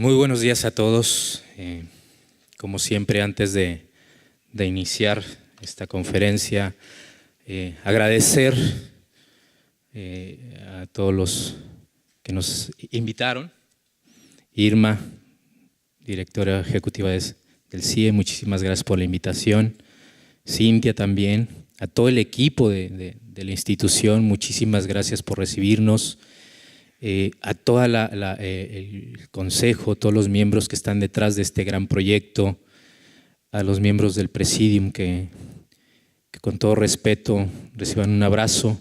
Muy buenos días a todos. Como siempre, antes de iniciar esta conferencia, agradecer a todos los que nos invitaron. Irma, directora ejecutiva del CIE, muchísimas gracias por la invitación. Cintia también, a todo el equipo de la institución, muchísimas gracias por recibirnos. A todo el consejo, todos los miembros que están detrás de este gran proyecto, a los miembros del Presidium que con todo respeto reciban un abrazo,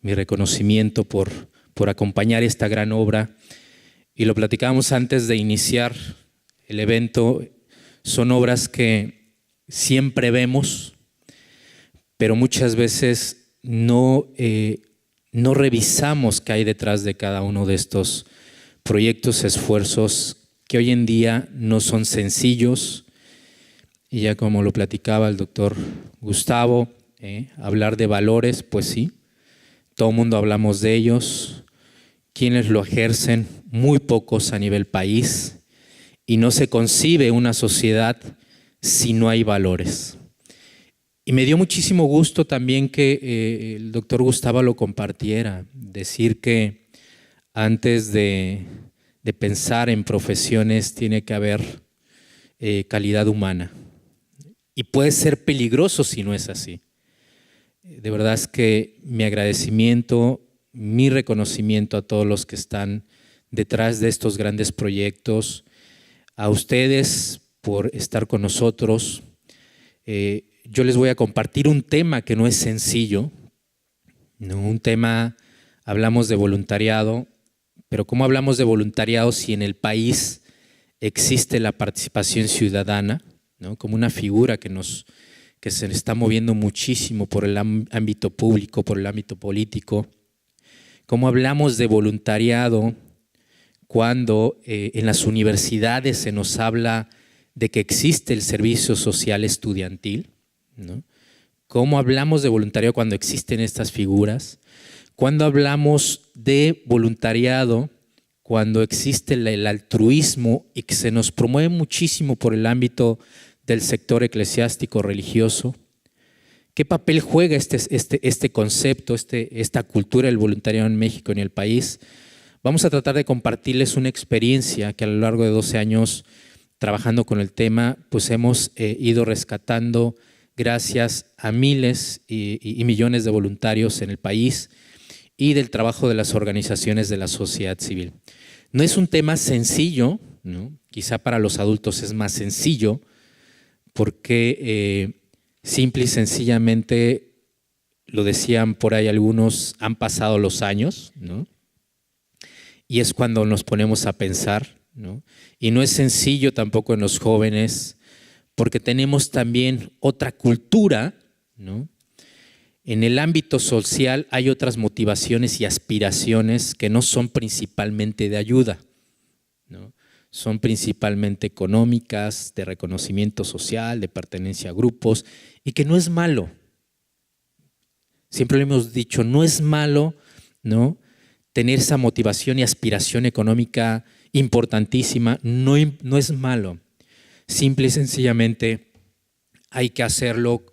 mi reconocimiento por acompañar esta gran obra. Y lo platicábamos antes de iniciar el evento, son obras que siempre vemos, pero muchas veces no revisamos qué hay detrás de cada uno de estos proyectos, esfuerzos que hoy en día no son sencillos. Y ya como lo platicaba el doctor Gustavo, hablar de valores, pues sí, todo el mundo hablamos de ellos. Quienes lo ejercen, muy pocos a nivel país, y no se concibe una sociedad si no hay valores. Y me dio muchísimo gusto también que el doctor Gustavo lo compartiera, decir que antes de pensar en profesiones tiene que haber calidad humana. Y puede ser peligroso si no es así. De verdad es que mi agradecimiento, mi reconocimiento a todos los que están detrás de estos grandes proyectos, a ustedes por estar con nosotros. Yo les voy a compartir un tema que no es sencillo, ¿no? Un tema, hablamos de voluntariado, pero ¿cómo hablamos de voluntariado si en el país existe la participación ciudadana, ¿no? Como una figura que se está moviendo muchísimo por el ámbito público, por el ámbito político? ¿Cómo hablamos de voluntariado cuando en las universidades se nos habla de que existe el servicio social estudiantil, ¿no? ¿Cómo hablamos de voluntariado cuando existen estas figuras? ¿Cuándo hablamos de voluntariado cuando existe el altruismo y que se nos promueve muchísimo por el ámbito del sector eclesiástico religioso? ¿Qué papel juega este concepto, esta cultura del voluntariado en México y en el país? Vamos a tratar de compartirles una experiencia que a lo largo de 12 años trabajando con el tema, pues hemos ido rescatando gracias a miles y millones de voluntarios en el país y del trabajo de las organizaciones de la sociedad civil. No es un tema sencillo, ¿no? Quizá para los adultos es más sencillo porque simple y sencillamente, lo decían por ahí algunos, han pasado los años, ¿no? Y es cuando nos ponemos a pensar, ¿no? Y no es sencillo tampoco en los jóvenes, porque tenemos también otra cultura, ¿no? En el ámbito social hay otras motivaciones y aspiraciones que no son principalmente de ayuda, ¿no? Son principalmente económicas, de reconocimiento social, de pertenencia a grupos, y que no es malo. Siempre lo hemos dicho, no es malo, ¿no? Tener esa motivación y aspiración económica importantísima, no es malo. Simple y sencillamente hay que hacerlo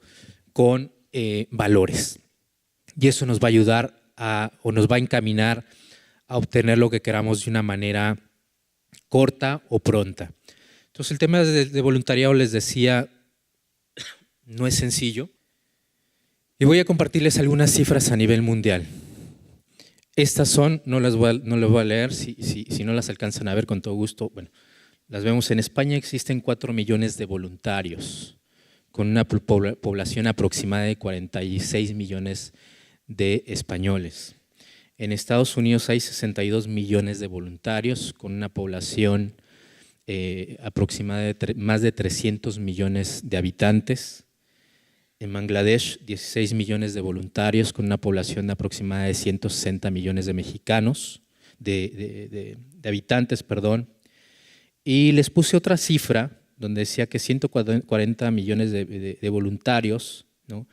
con valores. Y eso nos va a ayudar o nos va a encaminar a obtener lo que queramos de una manera corta o pronta. Entonces el tema de voluntariado, les decía, no es sencillo. Y voy a compartirles algunas cifras a nivel mundial. Estas son, no las voy a leer, si no las alcanzan a ver con todo gusto. Bueno, las vemos. En España existen 4 millones de voluntarios, con una población aproximada de 46 millones de españoles. En Estados Unidos hay 62 millones de voluntarios, con una población aproximada de más de 300 millones de habitantes. En Bangladesh, 16 millones de voluntarios con una población aproximada de 160 millones de mexicanos, de habitantes, perdón. Y les puse otra cifra donde decía que 140 millones de voluntarios, ¿no?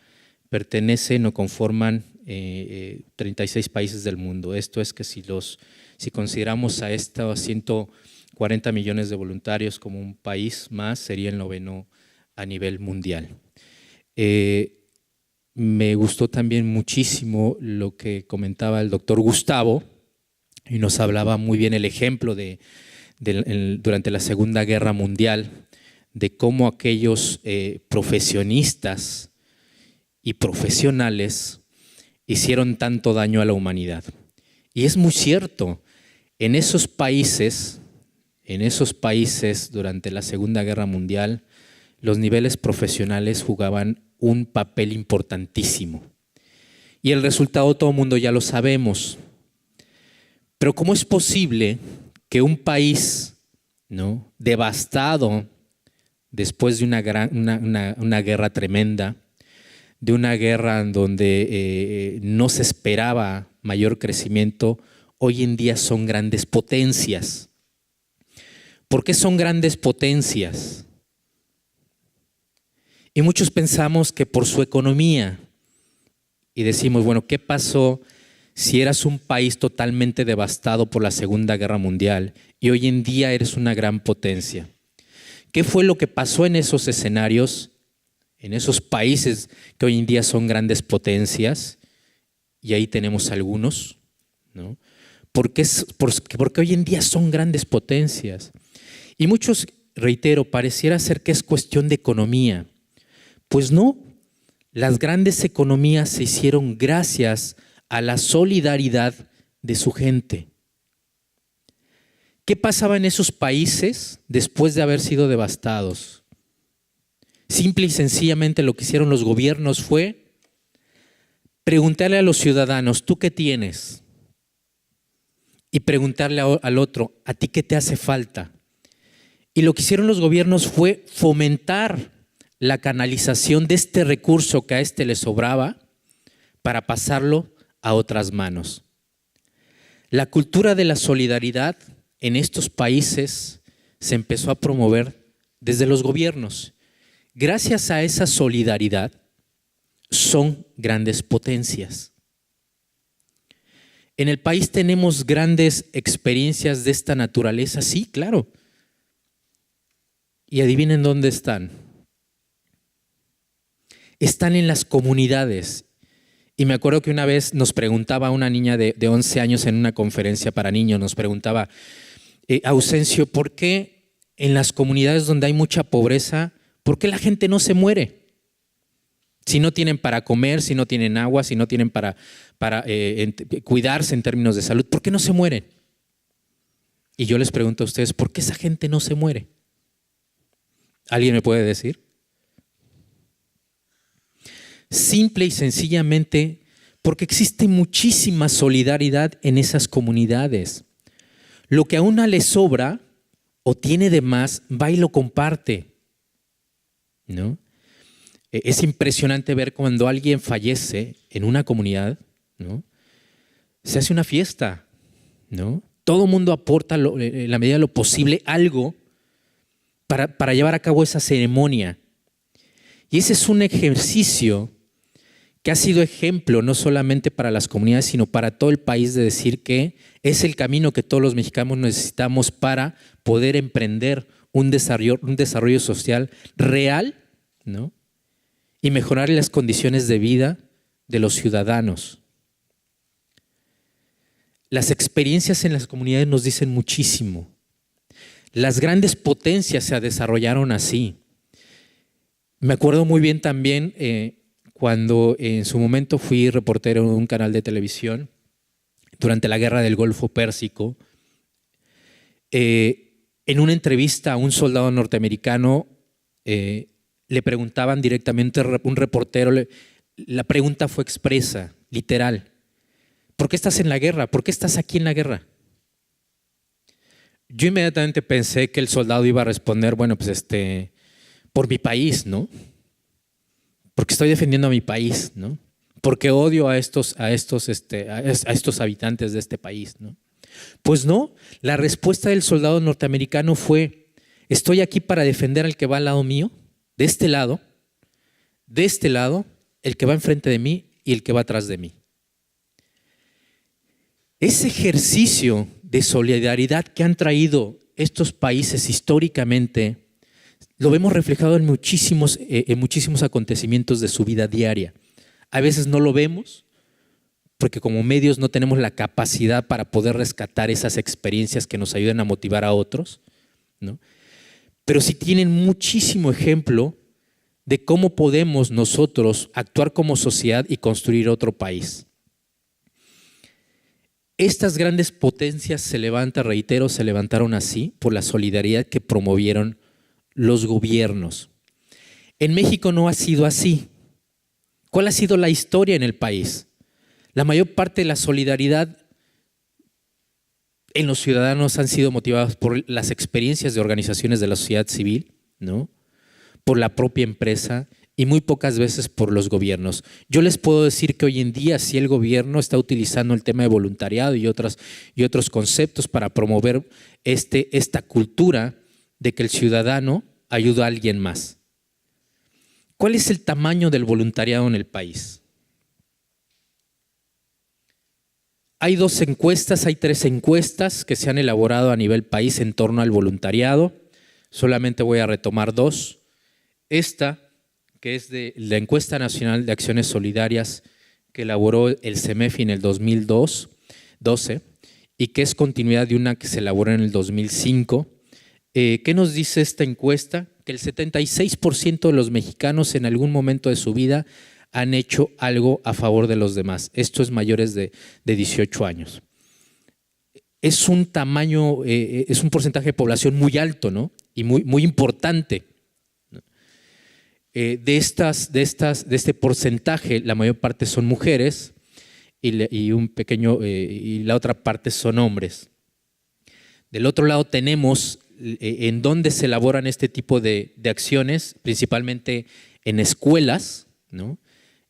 Pertenecen o conforman 36 países del mundo. Esto es que si consideramos a estos 140 40 millones de voluntarios como un país más, sería el 9º a nivel mundial. Me gustó también muchísimo lo que comentaba el doctor Gustavo y nos hablaba muy bien el ejemplo durante la Segunda Guerra Mundial, de cómo aquellos profesionistas y profesionales hicieron tanto daño a la humanidad. Y es muy cierto, en esos países durante la Segunda Guerra Mundial, los niveles profesionales jugaban un papel importantísimo. Y el resultado todo el mundo ya lo sabemos. Pero ¿cómo es posible que un país, ¿no?, devastado después de una guerra tremenda, de una guerra en donde no se esperaba mayor crecimiento, hoy en día son grandes potencias? ¿Por qué son grandes potencias? Y muchos pensamos que por su economía, y decimos, bueno, ¿qué pasó si eras un país totalmente devastado por la Segunda Guerra Mundial y hoy en día eres una gran potencia? ¿Qué fue lo que pasó en esos escenarios, en esos países que hoy en día son grandes potencias? Y ahí tenemos algunos, ¿no? Porque hoy en día son grandes potencias. Y muchos, reitero, pareciera ser que es cuestión de economía. Pues no, las grandes economías se hicieron gracias a la solidaridad de su gente. ¿Qué pasaba en esos países después de haber sido devastados? Simple y sencillamente lo que hicieron los gobiernos fue preguntarle a los ciudadanos, ¿tú qué tienes? Y preguntarle al otro, ¿a ti qué te hace falta? Y lo que hicieron los gobiernos fue fomentar la canalización de este recurso que a este le sobraba para pasarlo a otras manos. La cultura de la solidaridad en estos países se empezó a promover desde los gobiernos. Gracias a esa solidaridad son grandes potencias. ¿En el país tenemos grandes experiencias de esta naturaleza? Sí, claro. Y adivinen dónde están. Están en las comunidades. Y me acuerdo que una vez nos preguntaba una niña de 11 años en una conferencia para niños, nos preguntaba, Ausencio, ¿por qué en las comunidades donde hay mucha pobreza, por qué la gente no se muere? Si no tienen para comer, si no tienen agua, si no tienen para cuidarse en términos de salud, ¿por qué no se mueren? Y yo les pregunto a ustedes, ¿por qué esa gente no se muere? ¿Alguien me puede decir? Simple y sencillamente porque existe muchísima solidaridad en esas comunidades. Lo que a una le sobra o tiene de más, va y lo comparte, ¿no? Es impresionante ver cuando alguien fallece en una comunidad, ¿no? Se hace una fiesta, ¿no? Todo el mundo aporta en la medida de lo posible algo para llevar a cabo esa ceremonia. Y ese es un ejercicio que ha sido ejemplo no solamente para las comunidades, sino para todo el país, de decir que es el camino que todos los mexicanos necesitamos para poder emprender un desarrollo social real, ¿no? Y mejorar las condiciones de vida de los ciudadanos. Las experiencias en las comunidades nos dicen muchísimo. Las grandes potencias se desarrollaron así. Me acuerdo muy bien también cuando en su momento fui reportero en un canal de televisión durante la Guerra del Golfo Pérsico. En una entrevista a un soldado norteamericano le preguntaban directamente, un reportero, la pregunta fue expresa, literal. ¿Por qué estás en la guerra? ¿Por qué estás aquí en la guerra? Yo inmediatamente pensé que el soldado iba a responder, bueno, pues por mi país, ¿no? Porque estoy defendiendo a mi país, ¿no? Porque odio a estos habitantes de este país, ¿no? Pues no, la respuesta del soldado norteamericano fue, estoy aquí para defender al que va al lado mío, de este lado, el que va enfrente de mí y el que va atrás de mí. Ese ejercicio de solidaridad que han traído estos países históricamente lo vemos reflejado en muchísimos acontecimientos de su vida diaria. A veces no lo vemos porque como medios no tenemos la capacidad para poder rescatar esas experiencias que nos ayudan a motivar a otros, ¿no? Pero sí tienen muchísimo ejemplo de cómo podemos nosotros actuar como sociedad y construir otro país. Estas grandes potencias se levantaron así por la solidaridad que promovieron los gobiernos. En México no ha sido así. ¿Cuál ha sido la historia en el país? La mayor parte de la solidaridad en los ciudadanos han sido motivadas por las experiencias de organizaciones de la sociedad civil, ¿no? Por la propia empresa y muy pocas veces por los gobiernos. Yo les puedo decir que hoy en día sí el gobierno está utilizando el tema de voluntariado y otros conceptos para promover esta cultura de que el ciudadano ayuda a alguien más. ¿Cuál es el tamaño del voluntariado en el país? Hay tres encuestas que se han elaborado a nivel país en torno al voluntariado. Solamente voy a retomar dos. Esta, que es de la Encuesta Nacional de Acciones Solidarias que elaboró el CEMEFI en el 2012 y que es continuidad de una que se elaboró en el 2005. ¿Qué nos dice esta encuesta? Que el 76% de los mexicanos en algún momento de su vida han hecho algo a favor de los demás. Esto es mayores de 18 años. Es un tamaño, es un porcentaje de población muy alto, ¿no? Y muy importante. De este porcentaje, la mayor parte son mujeres y la otra parte son hombres. Del otro lado tenemos en dónde se elaboran este tipo de acciones, principalmente en escuelas, ¿no?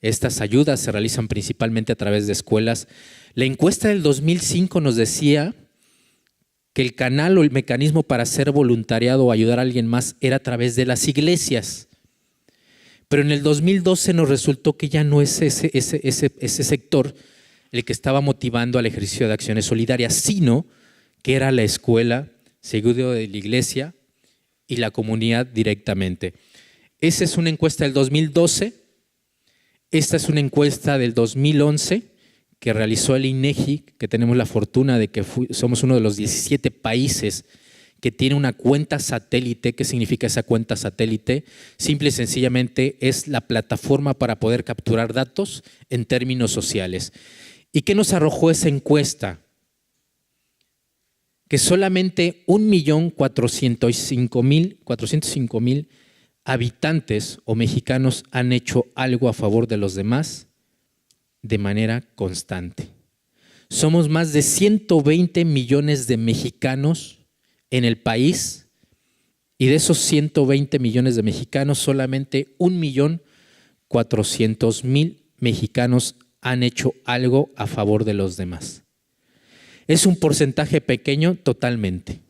Estas ayudas se realizan principalmente a través de escuelas. La encuesta del 2005 nos decía que el canal o el mecanismo para hacer voluntariado o ayudar a alguien más era a través de las iglesias. Pero en el 2012 nos resultó que ya no es ese sector el que estaba motivando al ejercicio de acciones solidarias, sino que era la escuela, seguido de la iglesia y la comunidad directamente. Esa es una encuesta del 2012. Esta es una encuesta del 2011 que realizó el INEGI, que tenemos la fortuna de que somos uno de los 17 países que tiene una cuenta satélite. ¿Qué significa esa cuenta satélite? Simple y sencillamente es la plataforma para poder capturar datos en términos sociales. ¿Y qué nos arrojó esa encuesta? Que solamente 1.405.000 habitantes o mexicanos han hecho algo a favor de los demás de manera constante. Somos más de 120 millones de mexicanos en el país y de esos 120 millones de mexicanos solamente 1.400.000 mexicanos han hecho algo a favor de los demás. ¿Es un porcentaje pequeño? Totalmente.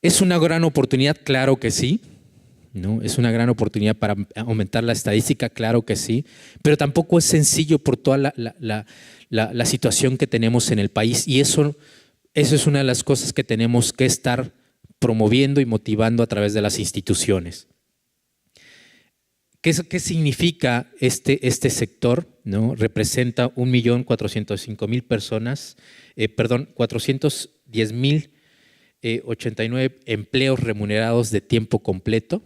¿Es una gran oportunidad? Claro que sí. ¿No? ¿Es una gran oportunidad para aumentar la estadística? Claro que sí. Pero tampoco es sencillo por toda la situación que tenemos en el país y eso es una de las cosas que tenemos que estar promoviendo y motivando a través de las instituciones. ¿Qué significa este sector? ¿No? Representa 1.405.000 personas, 410.089 empleos remunerados de tiempo completo,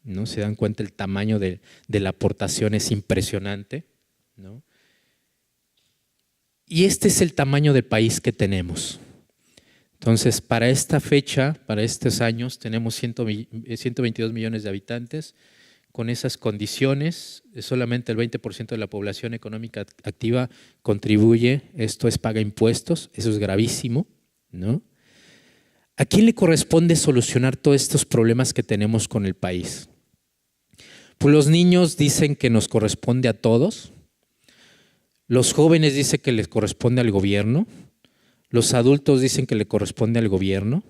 ¿no? Se dan cuenta el tamaño de la aportación es impresionante, ¿no? Y este es el tamaño del país que tenemos. Entonces, para esta fecha, para estos años, tenemos 122 millones de habitantes. Con esas condiciones, solamente el 20% de la población económica activa contribuye, esto es paga impuestos, eso es gravísimo, ¿no? ¿A quién le corresponde solucionar todos estos problemas que tenemos con el país? Pues los niños dicen que nos corresponde a todos, los jóvenes dicen que les corresponde al gobierno, los adultos dicen que le corresponde al gobierno,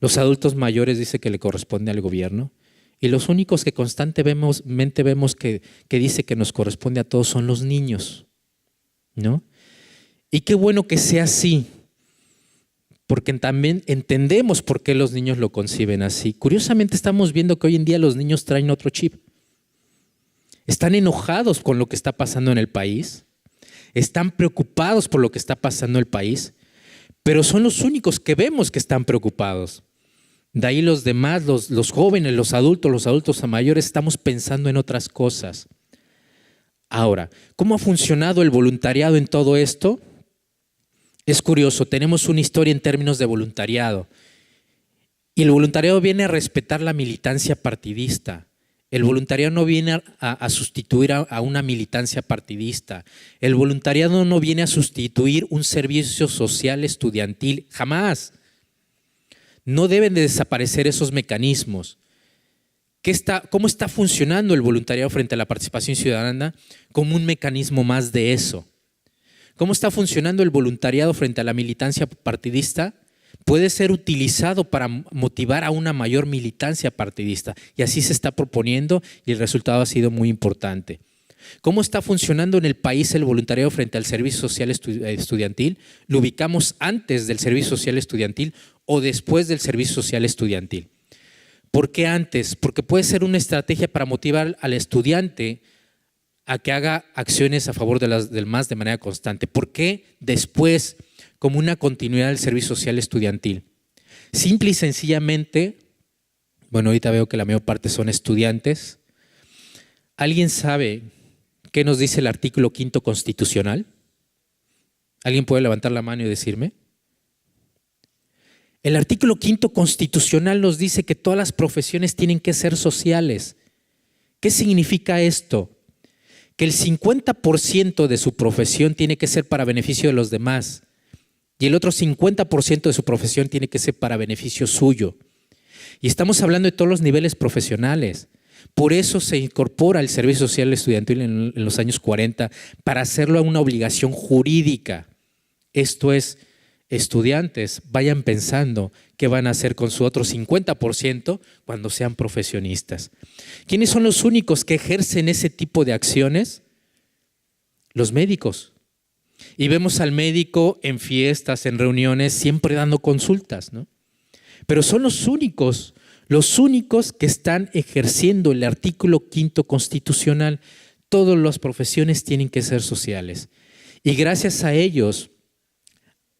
los adultos mayores dicen que le corresponde al gobierno y los únicos que constantemente vemos que dice que nos corresponde a todos son los niños, ¿no? Y qué bueno que sea así, porque también entendemos por qué los niños lo conciben así. Curiosamente estamos viendo que hoy en día los niños traen otro chip. Están enojados con lo que está pasando en el país, están preocupados por lo que está pasando en el país, pero son los únicos que vemos que están preocupados. De ahí los demás, los jóvenes, los adultos mayores, estamos pensando en otras cosas. Ahora, ¿cómo ha funcionado el voluntariado en todo esto? Es curioso, tenemos una historia en términos de voluntariado. Y el voluntariado viene a respetar la militancia partidista. El voluntariado no viene a sustituir a una militancia partidista. El voluntariado no viene a sustituir un servicio social estudiantil, jamás. No deben de desaparecer esos mecanismos. ¿Cómo está funcionando el voluntariado frente a la participación ciudadana? Como un mecanismo más de eso. ¿Cómo está funcionando el voluntariado frente a la militancia partidista? Puede ser utilizado para motivar a una mayor militancia partidista, y así se está proponiendo y el resultado ha sido muy importante. ¿Cómo está funcionando en el país el voluntariado frente al servicio social estudiantil? ¿Lo ubicamos antes del servicio social estudiantil o después del servicio social estudiantil? ¿Por qué antes? Porque puede ser una estrategia para motivar al estudiante a que haga acciones a favor del MAS de manera constante. ¿Por qué después, como una continuidad del servicio social estudiantil? Simple y sencillamente, bueno, ahorita veo que la mayor parte son estudiantes. ¿Alguien sabe qué nos dice el artículo 5º constitucional? ¿Alguien puede levantar la mano y decirme? El artículo 5º constitucional nos dice que todas las profesiones tienen que ser sociales. ¿Qué significa esto? Que el 50% de su profesión tiene que ser para beneficio de los demás y el otro 50% de su profesión tiene que ser para beneficio suyo. Y estamos hablando de todos los niveles profesionales. Por eso se incorpora el servicio social estudiantil en los años 40 para hacerlo una obligación jurídica. Esto es, estudiantes vayan pensando qué van a hacer con su otro 50% cuando sean profesionistas. ¿Quiénes son los únicos que ejercen ese tipo de acciones? Los médicos. Y vemos al médico en fiestas, en reuniones, siempre dando consultas, ¿no? Pero son los únicos que están ejerciendo el artículo 5º constitucional. Todas las profesiones tienen que ser sociales. Y gracias a ellos,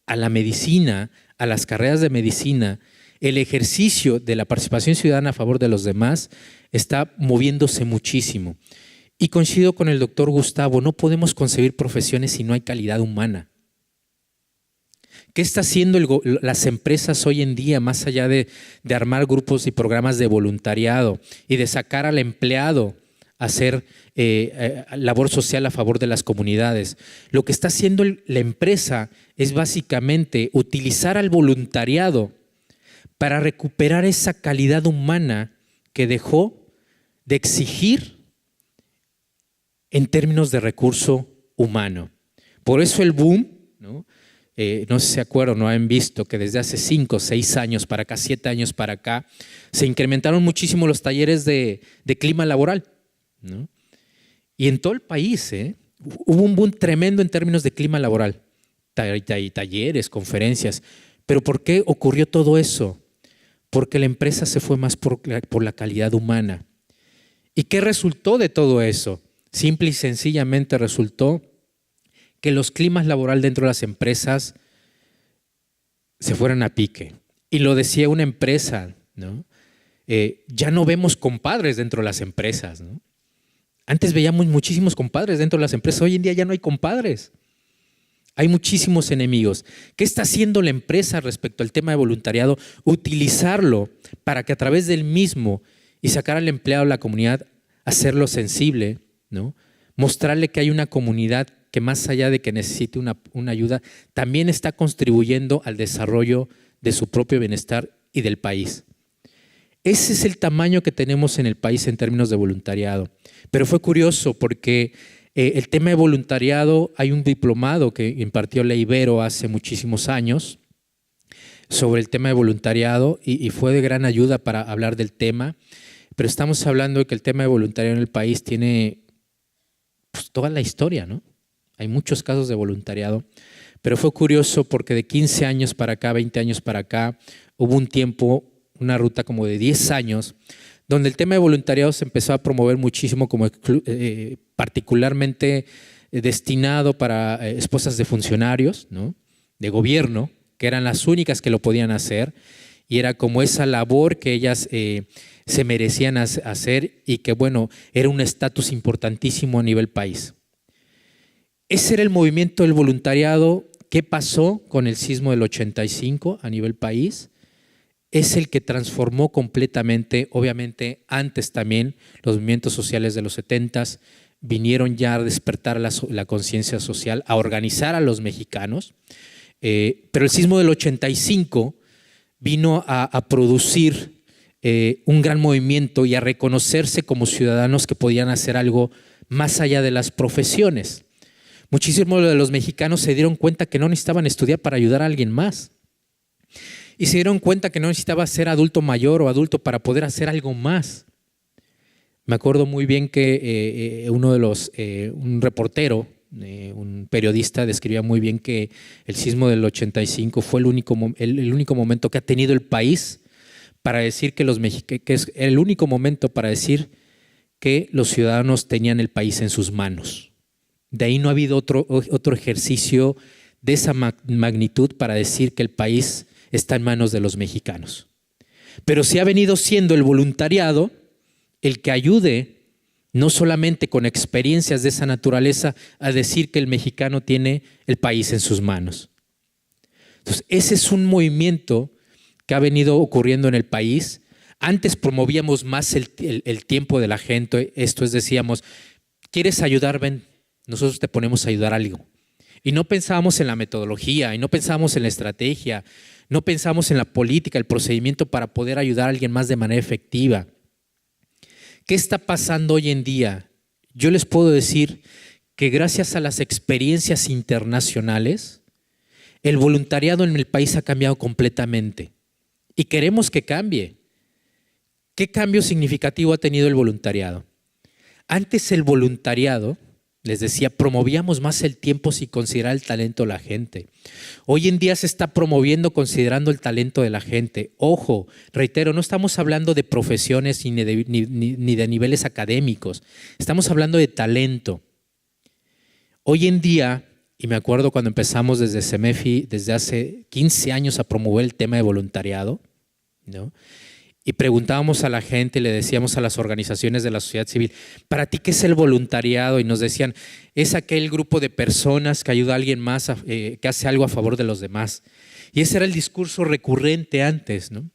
a la medicina, a las carreras de medicina, el ejercicio de la participación ciudadana a favor de los demás está moviéndose muchísimo. Y coincido con el doctor Gustavo, no podemos concebir profesiones si no hay calidad humana. ¿Qué está haciendo las empresas hoy en día, más allá de armar grupos y programas de voluntariado y de sacar al empleado a hacer labor social a favor de las comunidades? Lo que está haciendo la empresa es básicamente utilizar al voluntariado para recuperar esa calidad humana que dejó de exigir en términos de recurso humano. Por eso el boom, ¿no? No sé si se acuerdan, no han visto que desde hace 5, 6 años para acá, 7 años para acá, se incrementaron muchísimo los talleres de clima laboral, ¿no? Y en todo el país hubo un boom tremendo en términos de clima laboral, talleres, conferencias. ¿Pero por qué ocurrió todo eso? Porque la empresa se fue más por la calidad humana. ¿Y qué resultó de todo eso? Simple y sencillamente resultó que los climas laborales dentro de las empresas se fueran a pique. Y lo decía una empresa, ¿no? Ya no vemos compadres dentro de las empresas, ¿no? Antes veíamos muchísimos compadres dentro de las empresas, hoy en día ya no hay compadres. Hay muchísimos enemigos. ¿Qué está haciendo la empresa respecto al tema de voluntariado? Utilizarlo para que a través del mismo y sacar al empleado a la comunidad, hacerlo sensible, ¿no? Mostrarle que hay una comunidad que más allá de que necesite una ayuda, también está contribuyendo al desarrollo de su propio bienestar y del país. Ese es el tamaño que tenemos en el país en términos de voluntariado. Pero fue curioso porque el tema de voluntariado, hay un diplomado que impartió la Ibero hace muchísimos años sobre el tema de voluntariado y fue de gran ayuda para hablar del tema. Pero estamos hablando de que el tema de voluntariado en el país tiene pues, toda la historia, ¿no? Hay muchos casos de voluntariado, Pero fue curioso porque de 15 años para acá, 20 años para acá, hubo un tiempo, una ruta como de 10 años, donde el tema de voluntariado se empezó a promover muchísimo, como particularmente destinado para esposas de funcionarios, ¿no?, de gobierno, que eran las únicas que lo podían hacer, y era como esa labor que ellas se merecían hacer y que, bueno, era un estatus importantísimo a nivel país. Ese era el movimiento del voluntariado. ¿Qué pasó con el sismo del 85 a nivel país? Es el que transformó completamente, obviamente antes también los movimientos sociales de los 70s vinieron ya a despertar la conciencia social, a organizar a los mexicanos, pero el sismo del 85 vino a producir un gran movimiento y a reconocerse como ciudadanos que podían hacer algo más allá de las profesiones. Muchísimos de los mexicanos se dieron cuenta que no necesitaban estudiar para ayudar a alguien más. Y se dieron cuenta que no necesitaba ser adulto mayor o adulto para poder hacer algo más. Me acuerdo muy bien que un reportero, un periodista, describía muy bien que el sismo del 85 fue el único momento que ha tenido el país para decir que es el único momento para decir que los ciudadanos tenían el país en sus manos. De ahí no ha habido otro ejercicio de esa magnitud para decir que el país está en manos de los mexicanos. Pero sí ha venido siendo el voluntariado el que ayude, no solamente con experiencias de esa naturaleza, a decir que el mexicano tiene el país en sus manos. Entonces, ese es un movimiento que ha venido ocurriendo en el país. Antes promovíamos más el tiempo de la gente. Esto es, decíamos, ¿quieres ayudar? Ven, nosotros te ponemos a ayudar a algo. Y no pensábamos en la metodología, y no pensábamos en la estrategia, no pensábamos en la política, el procedimiento para poder ayudar a alguien más de manera efectiva. ¿Qué está pasando hoy en día? Yo les puedo decir que gracias a las experiencias internacionales, el voluntariado en el país ha cambiado completamente y queremos que cambie. ¿Qué cambio significativo ha tenido el voluntariado? Antes el voluntariado, les decía, promovíamos más el tiempo sin considerar el talento de la gente. Hoy en día se está promoviendo considerando el talento de la gente. Ojo, reitero, no estamos hablando de profesiones ni de niveles académicos. Estamos hablando de talento. Hoy en día, y me acuerdo cuando empezamos desde CEMEFI, desde hace 15 años a promover el tema de voluntariado, ¿no?, y preguntábamos a la gente, le decíamos a las organizaciones de la sociedad civil, ¿para ti qué es el voluntariado? Y nos decían, es aquel grupo de personas que ayuda a alguien más, que hace algo a favor de los demás. Y ese era el discurso recurrente antes, ¿no?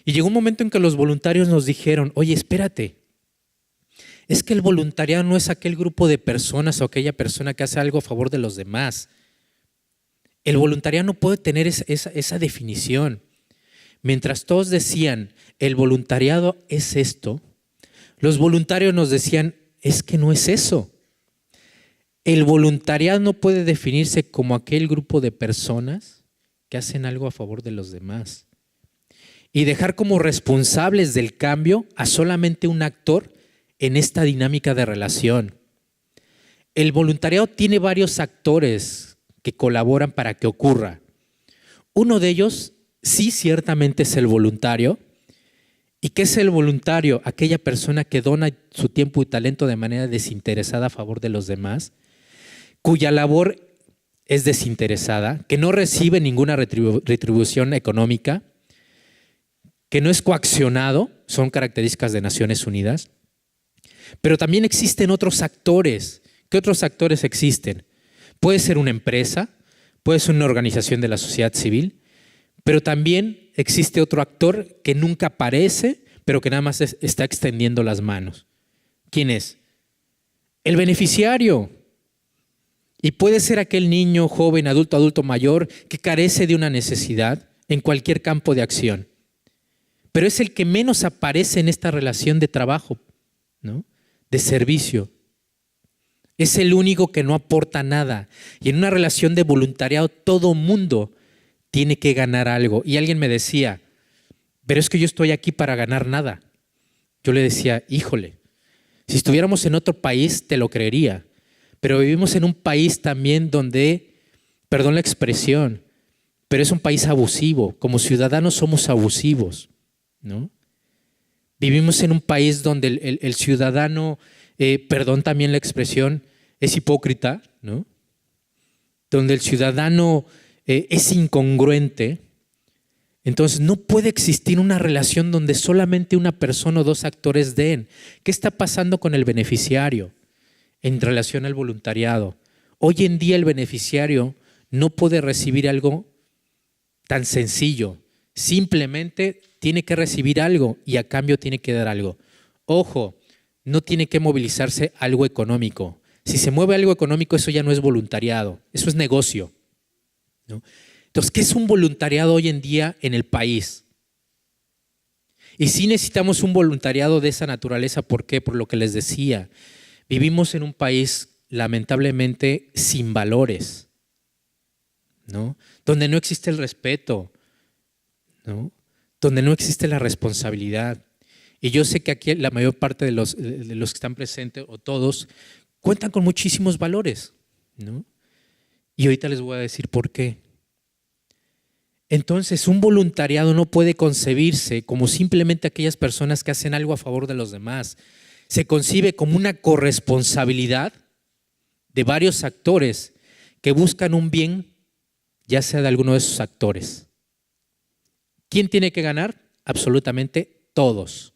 Y llegó un momento en que los voluntarios nos dijeron, oye, espérate, es que el voluntariado no es aquel grupo de personas o aquella persona que hace algo a favor de los demás. El voluntariado no puede tener esa definición. Mientras todos decían, el voluntariado es esto, los voluntarios nos decían, es que no es eso. El voluntariado no puede definirse como aquel grupo de personas que hacen algo a favor de los demás. Y dejar como responsables del cambio a solamente un actor en esta dinámica de relación. El voluntariado tiene varios actores que colaboran para que ocurra. Uno de ellos sí, ciertamente es el voluntario. ¿Y qué es el voluntario? Aquella persona que dona su tiempo y talento de manera desinteresada a favor de los demás, cuya labor es desinteresada, que no recibe ninguna retribución económica, que no es coaccionado, son características de Naciones Unidas. Pero también existen otros actores. ¿Qué otros actores existen? Puede ser una empresa, puede ser una organización de la sociedad civil, pero también existe otro actor que nunca aparece, pero que nada más está extendiendo las manos. ¿Quién es? El beneficiario. Y puede ser aquel niño, joven, adulto mayor que carece de una necesidad en cualquier campo de acción. Pero es el que menos aparece en esta relación de trabajo, ¿no?, de servicio. Es el único que no aporta nada. Y en una relación de voluntariado todo mundo tiene que ganar algo. Y alguien me decía, pero es que yo estoy aquí para ganar nada. Yo le decía, híjole, si estuviéramos en otro país te lo creería, pero vivimos en un país también donde perdón la expresión, pero es un país abusivo. Como ciudadanos somos abusivos, ¿no? Vivimos en un país donde el ciudadano, perdón también la expresión, es hipócrita, ¿no? Donde el ciudadano es incongruente. Entonces no puede existir una relación donde solamente una persona o dos actores den. ¿Qué está pasando con el beneficiario en relación al voluntariado? Hoy en día el beneficiario no puede recibir algo tan sencillo. Simplemente tiene que recibir algo y a cambio tiene que dar algo. Ojo, no tiene que movilizarse algo económico. Si se mueve algo económico, eso ya no es voluntariado, eso es negocio, ¿no? Entonces, ¿qué es un voluntariado hoy en día en el país? Y sí necesitamos un voluntariado de esa naturaleza. ¿Por qué? Por lo que les decía. Vivimos en un país lamentablemente sin valores, ¿no? Donde no existe el respeto, ¿no? Donde no existe la responsabilidad. Y yo sé que aquí la mayor parte de los que están presentes, o todos, cuentan con muchísimos valores, ¿no? Y ahorita les voy a decir por qué. Entonces, un voluntariado no puede concebirse como simplemente aquellas personas que hacen algo a favor de los demás. Se concibe como una corresponsabilidad de varios actores que buscan un bien, ya sea de alguno de esos actores. ¿Quién tiene que ganar? Absolutamente todos.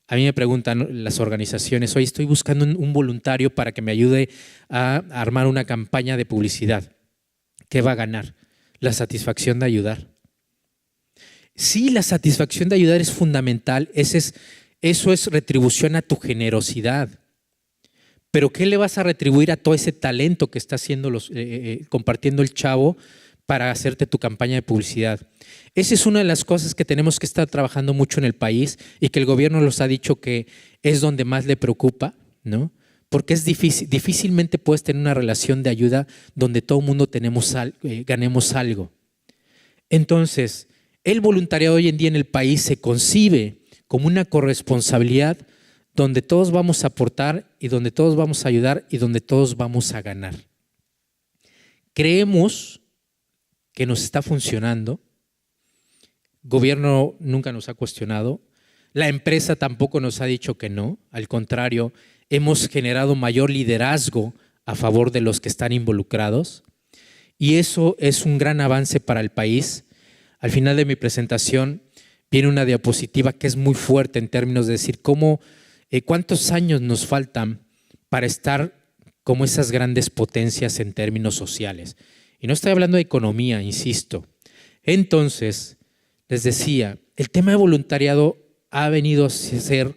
A mí me preguntan las organizaciones, hoy estoy buscando un voluntario para que me ayude a armar una campaña de publicidad. ¿Qué va a ganar? La satisfacción de ayudar. Sí, la satisfacción de ayudar es fundamental. Eso es retribución a tu generosidad. Pero ¿qué le vas a retribuir a todo ese talento que está haciendo compartiendo el chavo para hacerte tu campaña de publicidad? Esa es una de las cosas que tenemos que estar trabajando mucho en el país y que el gobierno nos ha dicho que es donde más le preocupa, ¿no? Porque es difícilmente puedes tener una relación de ayuda donde todo el mundo ganemos algo. Entonces, el voluntariado hoy en día en el país se concibe como una corresponsabilidad donde todos vamos a aportar y donde todos vamos a ayudar y donde todos vamos a ganar. Creemos que nos está funcionando. El gobierno nunca nos ha cuestionado. La empresa tampoco nos ha dicho que no. Al contrario, hemos generado mayor liderazgo a favor de los que están involucrados y eso es un gran avance para el país. Al final de mi presentación viene una diapositiva que es muy fuerte en términos de decir cuántos años nos faltan para estar como esas grandes potencias en términos sociales. Y no estoy hablando de economía, insisto. Entonces, les decía, el tema de voluntariado ha venido a ser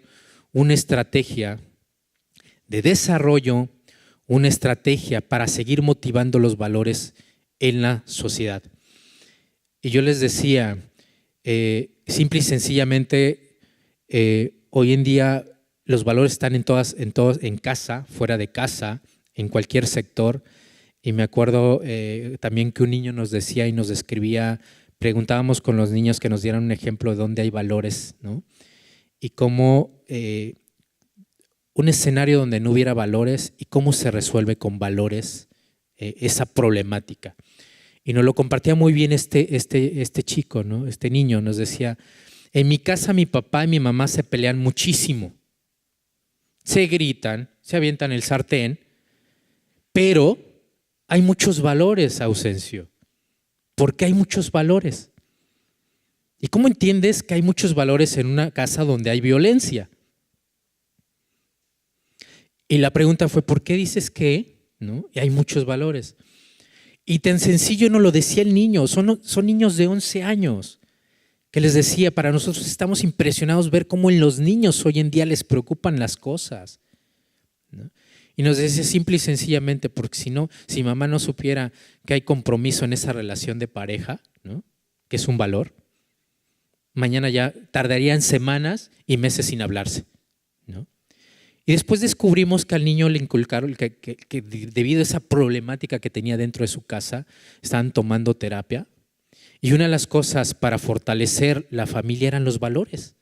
una estrategia de desarrollo, una estrategia para seguir motivando los valores en la sociedad. Y yo les decía, simple y sencillamente, hoy en día los valores están en casa, fuera de casa, en cualquier sector. Y me acuerdo también que un niño nos decía y nos describía, preguntábamos con los niños que nos dieran un ejemplo de dónde hay valores, ¿no? Y cómo un escenario donde no hubiera valores y cómo se resuelve con valores esa problemática. Y nos lo compartía muy bien este chico, ¿no? Este niño nos decía, en mi casa mi papá y mi mamá se pelean muchísimo. Se gritan, se avientan el sartén, pero hay muchos valores, Ausencio. ¿Por qué hay muchos valores? ¿Y cómo entiendes que hay muchos valores en una casa donde hay violencia? Y la pregunta fue, ¿por qué dices que? ¿No? Y hay muchos valores. Y tan sencillo no lo decía el niño, son niños de 11 años, que les decía, para nosotros estamos impresionados ver cómo en los niños hoy en día les preocupan las cosas, ¿no? Y nos decía simple y sencillamente, porque si mamá no supiera que hay compromiso en esa relación de pareja, ¿no? Que es un valor, mañana ya tardarían semanas y meses sin hablarse, ¿no? Y después descubrimos que al niño le inculcaron que debido a esa problemática que tenía dentro de su casa, estaban tomando terapia. Y una de las cosas para fortalecer la familia eran los valores.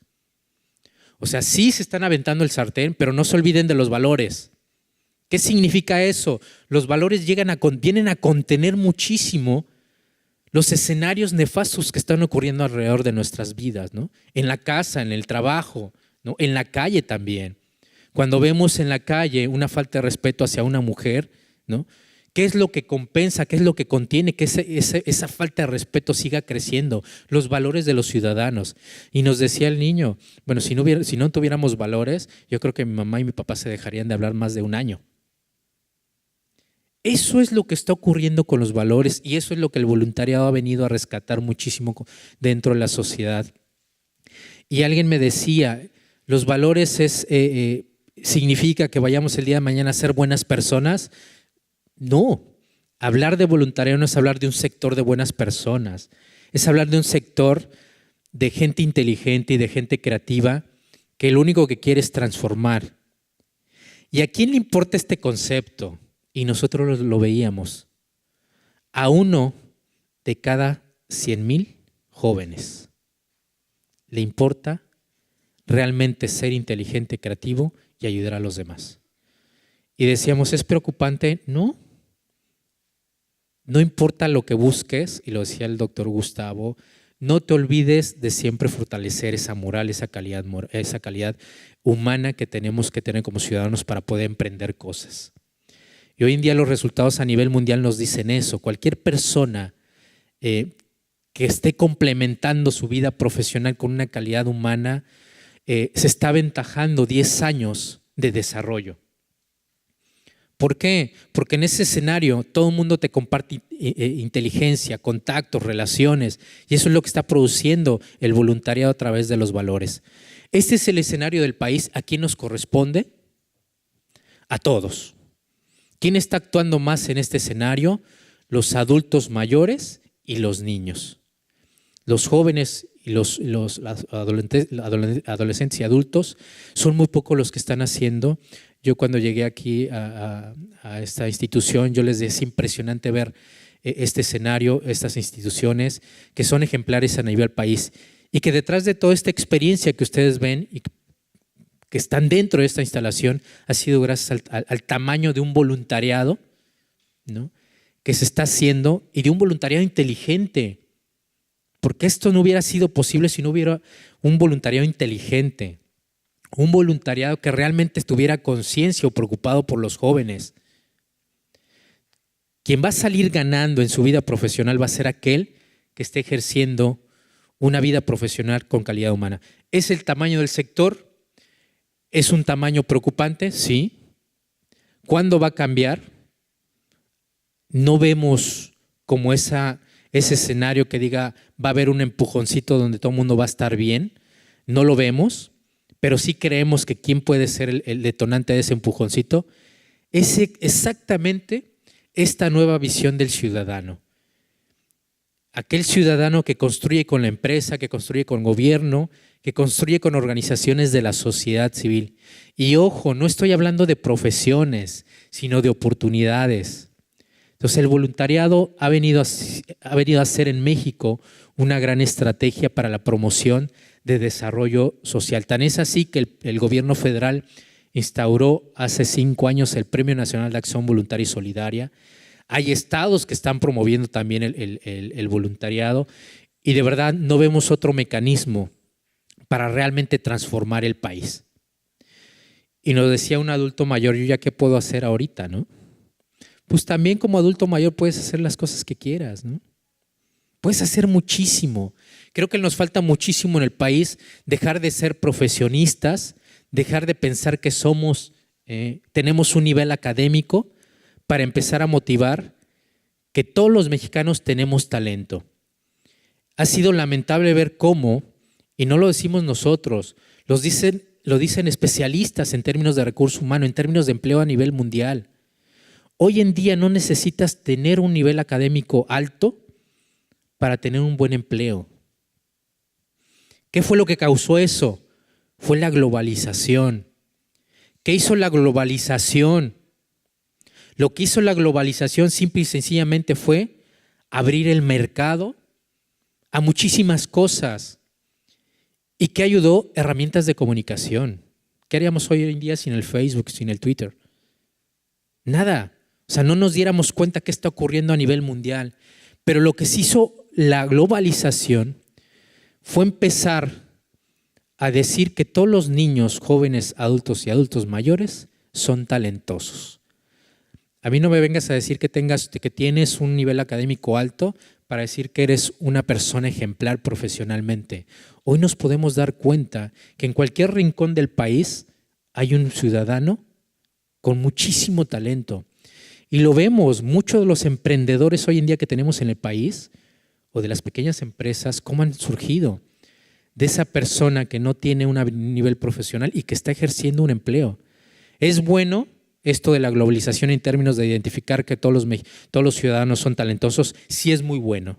O sea, sí se están aventando el sartén, pero no se olviden de los valores. ¿Qué significa eso? Los valores vienen a contener muchísimo los escenarios nefastos que están ocurriendo alrededor de nuestras vidas, ¿no? En la casa, en el trabajo, ¿no? En la calle también. Cuando vemos en la calle una falta de respeto hacia una mujer, ¿no? ¿Qué es lo que compensa? ¿Qué es lo que contiene que esa falta de respeto siga creciendo? Los valores de los ciudadanos. Y nos decía el niño, bueno, si no tuviéramos valores, yo creo que mi mamá y mi papá se dejarían de hablar más de un año. Eso es lo que está ocurriendo con los valores y eso es lo que el voluntariado ha venido a rescatar muchísimo dentro de la sociedad. Y alguien me decía, los valores significa que vayamos el día de mañana a ser buenas personas. No, hablar de voluntariado no es hablar de un sector de buenas personas, es hablar de un sector de gente inteligente y de gente creativa que lo único que quiere es transformar. ¿Y a quién le importa este concepto? Y nosotros lo veíamos. A 1 de cada 100,000 jóvenes le importa realmente ser inteligente, creativo y ayudar a los demás. Y decíamos, ¿es preocupante? No. No importa lo que busques, y lo decía el doctor Gustavo, no te olvides de siempre fortalecer esa moral, esa calidad humana que tenemos que tener como ciudadanos para poder emprender cosas. Y hoy en día los resultados a nivel mundial nos dicen eso. Cualquier persona que esté complementando su vida profesional con una calidad humana se está aventajando 10 años de desarrollo. ¿Por qué? Porque en ese escenario todo el mundo te comparte inteligencia, contactos, relaciones, y eso es lo que está produciendo el voluntariado a través de los valores. Este es el escenario del país. ¿A quién nos corresponde? A todos. ¿Quién está actuando más en este escenario? Los adultos mayores y los niños. Los jóvenes y los adolescentes y adultos son muy pocos los que están haciendo. Yo cuando llegué aquí a esta institución, yo les decía, es impresionante ver este escenario, estas instituciones que son ejemplares a nivel país y que detrás de toda esta experiencia que ustedes ven y que están dentro de esta instalación ha sido gracias al tamaño de un voluntariado, ¿no?, que se está haciendo, y de un voluntariado inteligente, porque esto no hubiera sido posible si no hubiera un voluntariado inteligente, un voluntariado que realmente estuviera conciencia o preocupado por los jóvenes. Quien va a salir ganando en su vida profesional va a ser aquel que esté ejerciendo una vida profesional con calidad humana. ¿Es el tamaño del sector? ¿Es un tamaño preocupante? Sí. ¿Cuándo va a cambiar? No vemos como ese escenario que diga va a haber un empujoncito donde todo el mundo va a estar bien. No lo vemos, pero sí creemos que quién puede ser el detonante de ese empujoncito. Es exactamente esta nueva visión del ciudadano. Aquel ciudadano que construye con la empresa, que construye con el gobierno, que construye con organizaciones de la sociedad civil. Y ojo, no estoy hablando de profesiones, sino de oportunidades. Entonces el voluntariado ha venido a ser en México una gran estrategia para la promoción de desarrollo social. Tan es así que el gobierno federal instauró hace 5 años el Premio Nacional de Acción Voluntaria y Solidaria. Hay estados que están promoviendo también el voluntariado y de verdad no vemos otro mecanismo para realmente transformar el país. Y nos decía un adulto mayor, ¿yo ya qué puedo hacer ahorita, no? Pues también como adulto mayor puedes hacer las cosas que quieras, ¿no? Puedes hacer muchísimo. Creo que nos falta muchísimo en el país dejar de ser profesionistas, dejar de pensar que tenemos un nivel académico para empezar a motivar que todos los mexicanos tenemos talento. Ha sido lamentable ver cómo, y no lo decimos nosotros, lo dicen especialistas en términos de recurso humano, en términos de empleo a nivel mundial. Hoy en día no necesitas tener un nivel académico alto para tener un buen empleo. ¿Qué fue lo que causó eso? Fue la globalización. ¿Qué hizo la globalización? Lo que hizo la globalización simple y sencillamente fue abrir el mercado a muchísimas cosas. ¿Y qué ayudó? Herramientas de comunicación. ¿Qué haríamos hoy en día sin el Facebook, sin el Twitter? Nada. O sea, no nos diéramos cuenta qué está ocurriendo a nivel mundial. Pero lo que se hizo la globalización fue empezar a decir que todos los niños, jóvenes, adultos y adultos mayores son talentosos. A mí no me vengas a decir que tienes un nivel académico alto para decir que eres una persona ejemplar profesionalmente. Hoy nos podemos dar cuenta que en cualquier rincón del país hay un ciudadano con muchísimo talento. Y lo vemos, muchos de los emprendedores hoy en día que tenemos en el país o de las pequeñas empresas, cómo han surgido de esa persona que no tiene un nivel profesional y que está ejerciendo un empleo. Es bueno esto de la globalización en términos de identificar que todos los ciudadanos son talentosos, sí es muy bueno.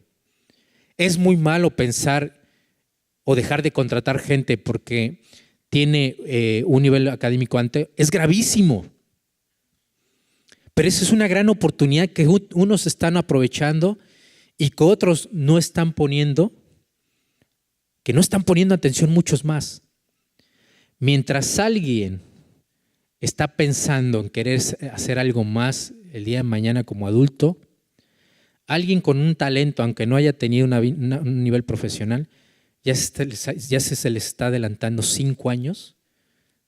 Es muy malo pensar o dejar de contratar gente porque tiene un nivel académico alto. Es gravísimo. Pero esa es una gran oportunidad que unos están aprovechando y que otros no están poniendo, que no están poniendo atención muchos más. Mientras alguien está pensando en querer hacer algo más el día de mañana como adulto, alguien con un talento, aunque no haya tenido un nivel profesional, ya se le está adelantando 5 años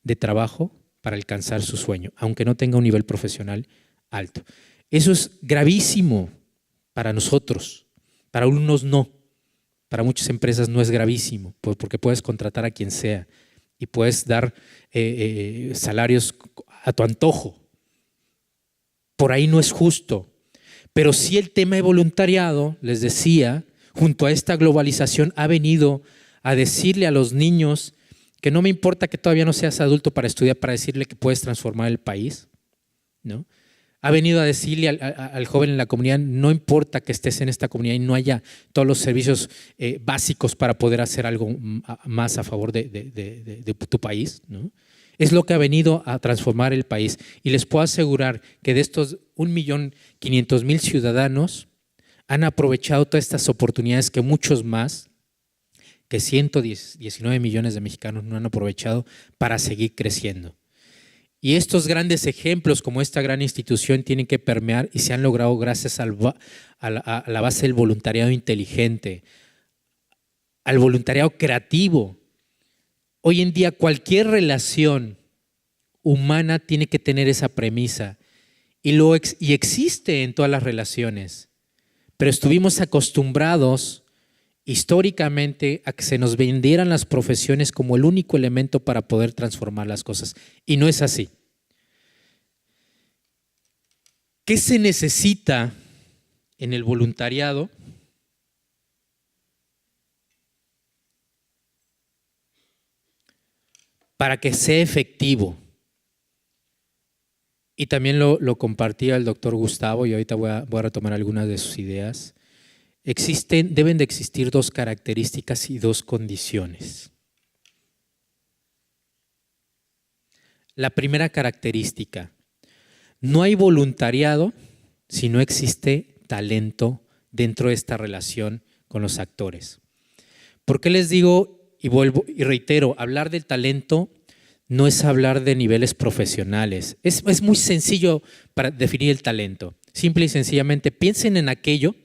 de trabajo para alcanzar su sueño, aunque no tenga un nivel profesional alto. Eso es gravísimo para nosotros, para unos no, para muchas empresas no es gravísimo, porque puedes contratar a quien sea y puedes dar salarios a tu antojo. Por ahí no es justo, pero sí el tema de voluntariado, les decía, junto a esta globalización ha venido a decirle a los niños que no me importa que todavía no seas adulto para estudiar, para decirle que puedes transformar el país, ¿no? Ha venido a decirle al joven en la comunidad, no importa que estés en esta comunidad y no haya todos los servicios básicos para poder hacer algo más a favor de tu país, ¿no? Es lo que ha venido a transformar el país. Y les puedo asegurar que de estos 1.500.000 ciudadanos han aprovechado todas estas oportunidades que muchos más, que 119 millones de mexicanos no han aprovechado para seguir creciendo. Y estos grandes ejemplos como esta gran institución tienen que permear y se han logrado gracias a la base del voluntariado inteligente, al voluntariado creativo. Hoy en día cualquier relación humana tiene que tener esa premisa y existe en todas las relaciones, pero estuvimos acostumbrados históricamente a que se nos vendieran las profesiones como el único elemento para poder transformar las cosas. Y no es así. ¿Qué se necesita en el voluntariado? Para que sea efectivo. Y también lo compartía el doctor Gustavo y ahorita voy a retomar algunas de sus ideas. Deben de existir 2 características y 2 condiciones. La primera característica, no hay voluntariado si no existe talento dentro de esta relación con los actores. ¿Por qué les digo y vuelvo y reitero, hablar del talento no es hablar de niveles profesionales? Es muy sencillo para definir el talento. Simple y sencillamente piensen en aquello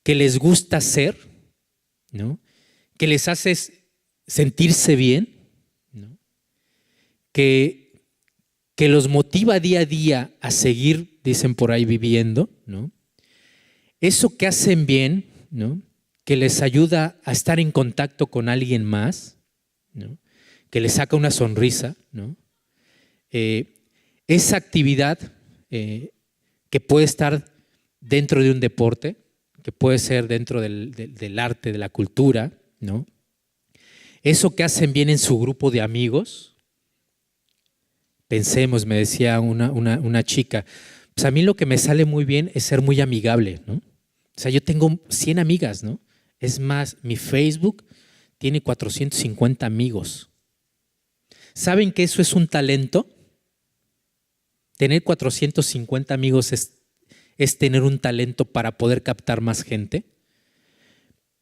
que les gusta hacer, ¿no? Que les hace sentirse bien, ¿no? Que los motiva día a día a seguir, dicen por ahí, viviendo, ¿no? Eso que hacen bien, ¿no? Que les ayuda a estar en contacto con alguien más, ¿no? Que les saca una sonrisa, ¿no? Esa actividad que puede estar dentro de un deporte, que puede ser dentro del arte, de la cultura, ¿no? Eso que hacen bien en su grupo de amigos. Pensemos, me decía una chica, pues a mí lo que me sale muy bien es ser muy amigable, ¿no? O sea, yo tengo 100 amigas, ¿no? Es más, mi Facebook tiene 450 amigos. ¿Saben que eso es un talento? Tener 450 amigos es tener un talento para poder captar más gente.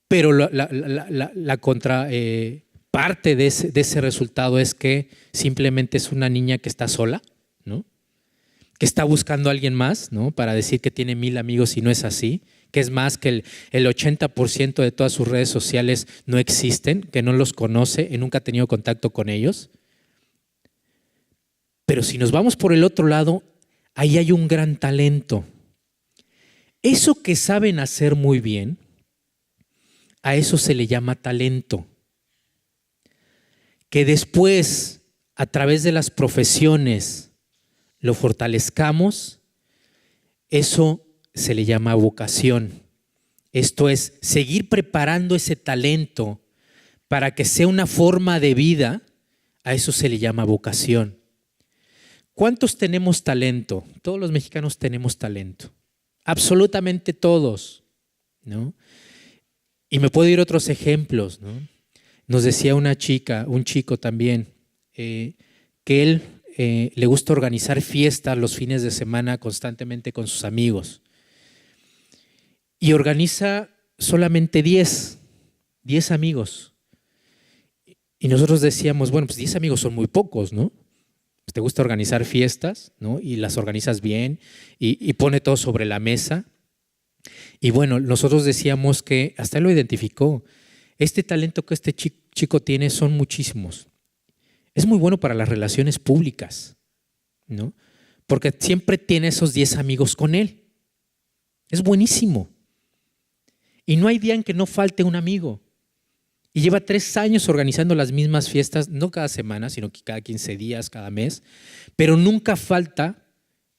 Pero la contraparte de ese resultado es que simplemente es una niña que está sola, ¿no? que está buscando a alguien más, ¿no? Para decir que tiene 1000 amigos y no es así, que es más, que el 80% de todas sus redes sociales no existen, que no los conoce y nunca ha tenido contacto con ellos. Pero si nos vamos por el otro lado, ahí hay un gran talento. Eso que saben hacer muy bien, a eso se le llama talento. Que después, a través de las profesiones, lo fortalezcamos, eso se le llama vocación. Esto es, seguir preparando ese talento para que sea una forma de vida, a eso se le llama vocación. ¿Cuántos tenemos talento? Todos los mexicanos tenemos talento. Absolutamente todos, ¿no? Y me puedo ir a otros ejemplos, ¿no? Nos decía una chica, un chico también, que él le gusta organizar fiestas los fines de semana constantemente con sus amigos. Y organiza solamente 10 amigos. Y nosotros decíamos, bueno, pues 10 amigos son muy pocos, ¿no? Te gusta organizar fiestas, ¿no? Y las organizas bien y pone todo sobre la mesa. Y bueno, nosotros decíamos que, hasta él lo identificó, este talento que este chico tiene son muchísimos. Es muy bueno para las relaciones públicas, ¿no? Porque siempre tiene esos 10 amigos con él. Es buenísimo. Y no hay día en que no falte un amigo. Y lleva 3 años organizando las mismas fiestas, no cada semana, sino que cada 15 días, cada mes, pero nunca falta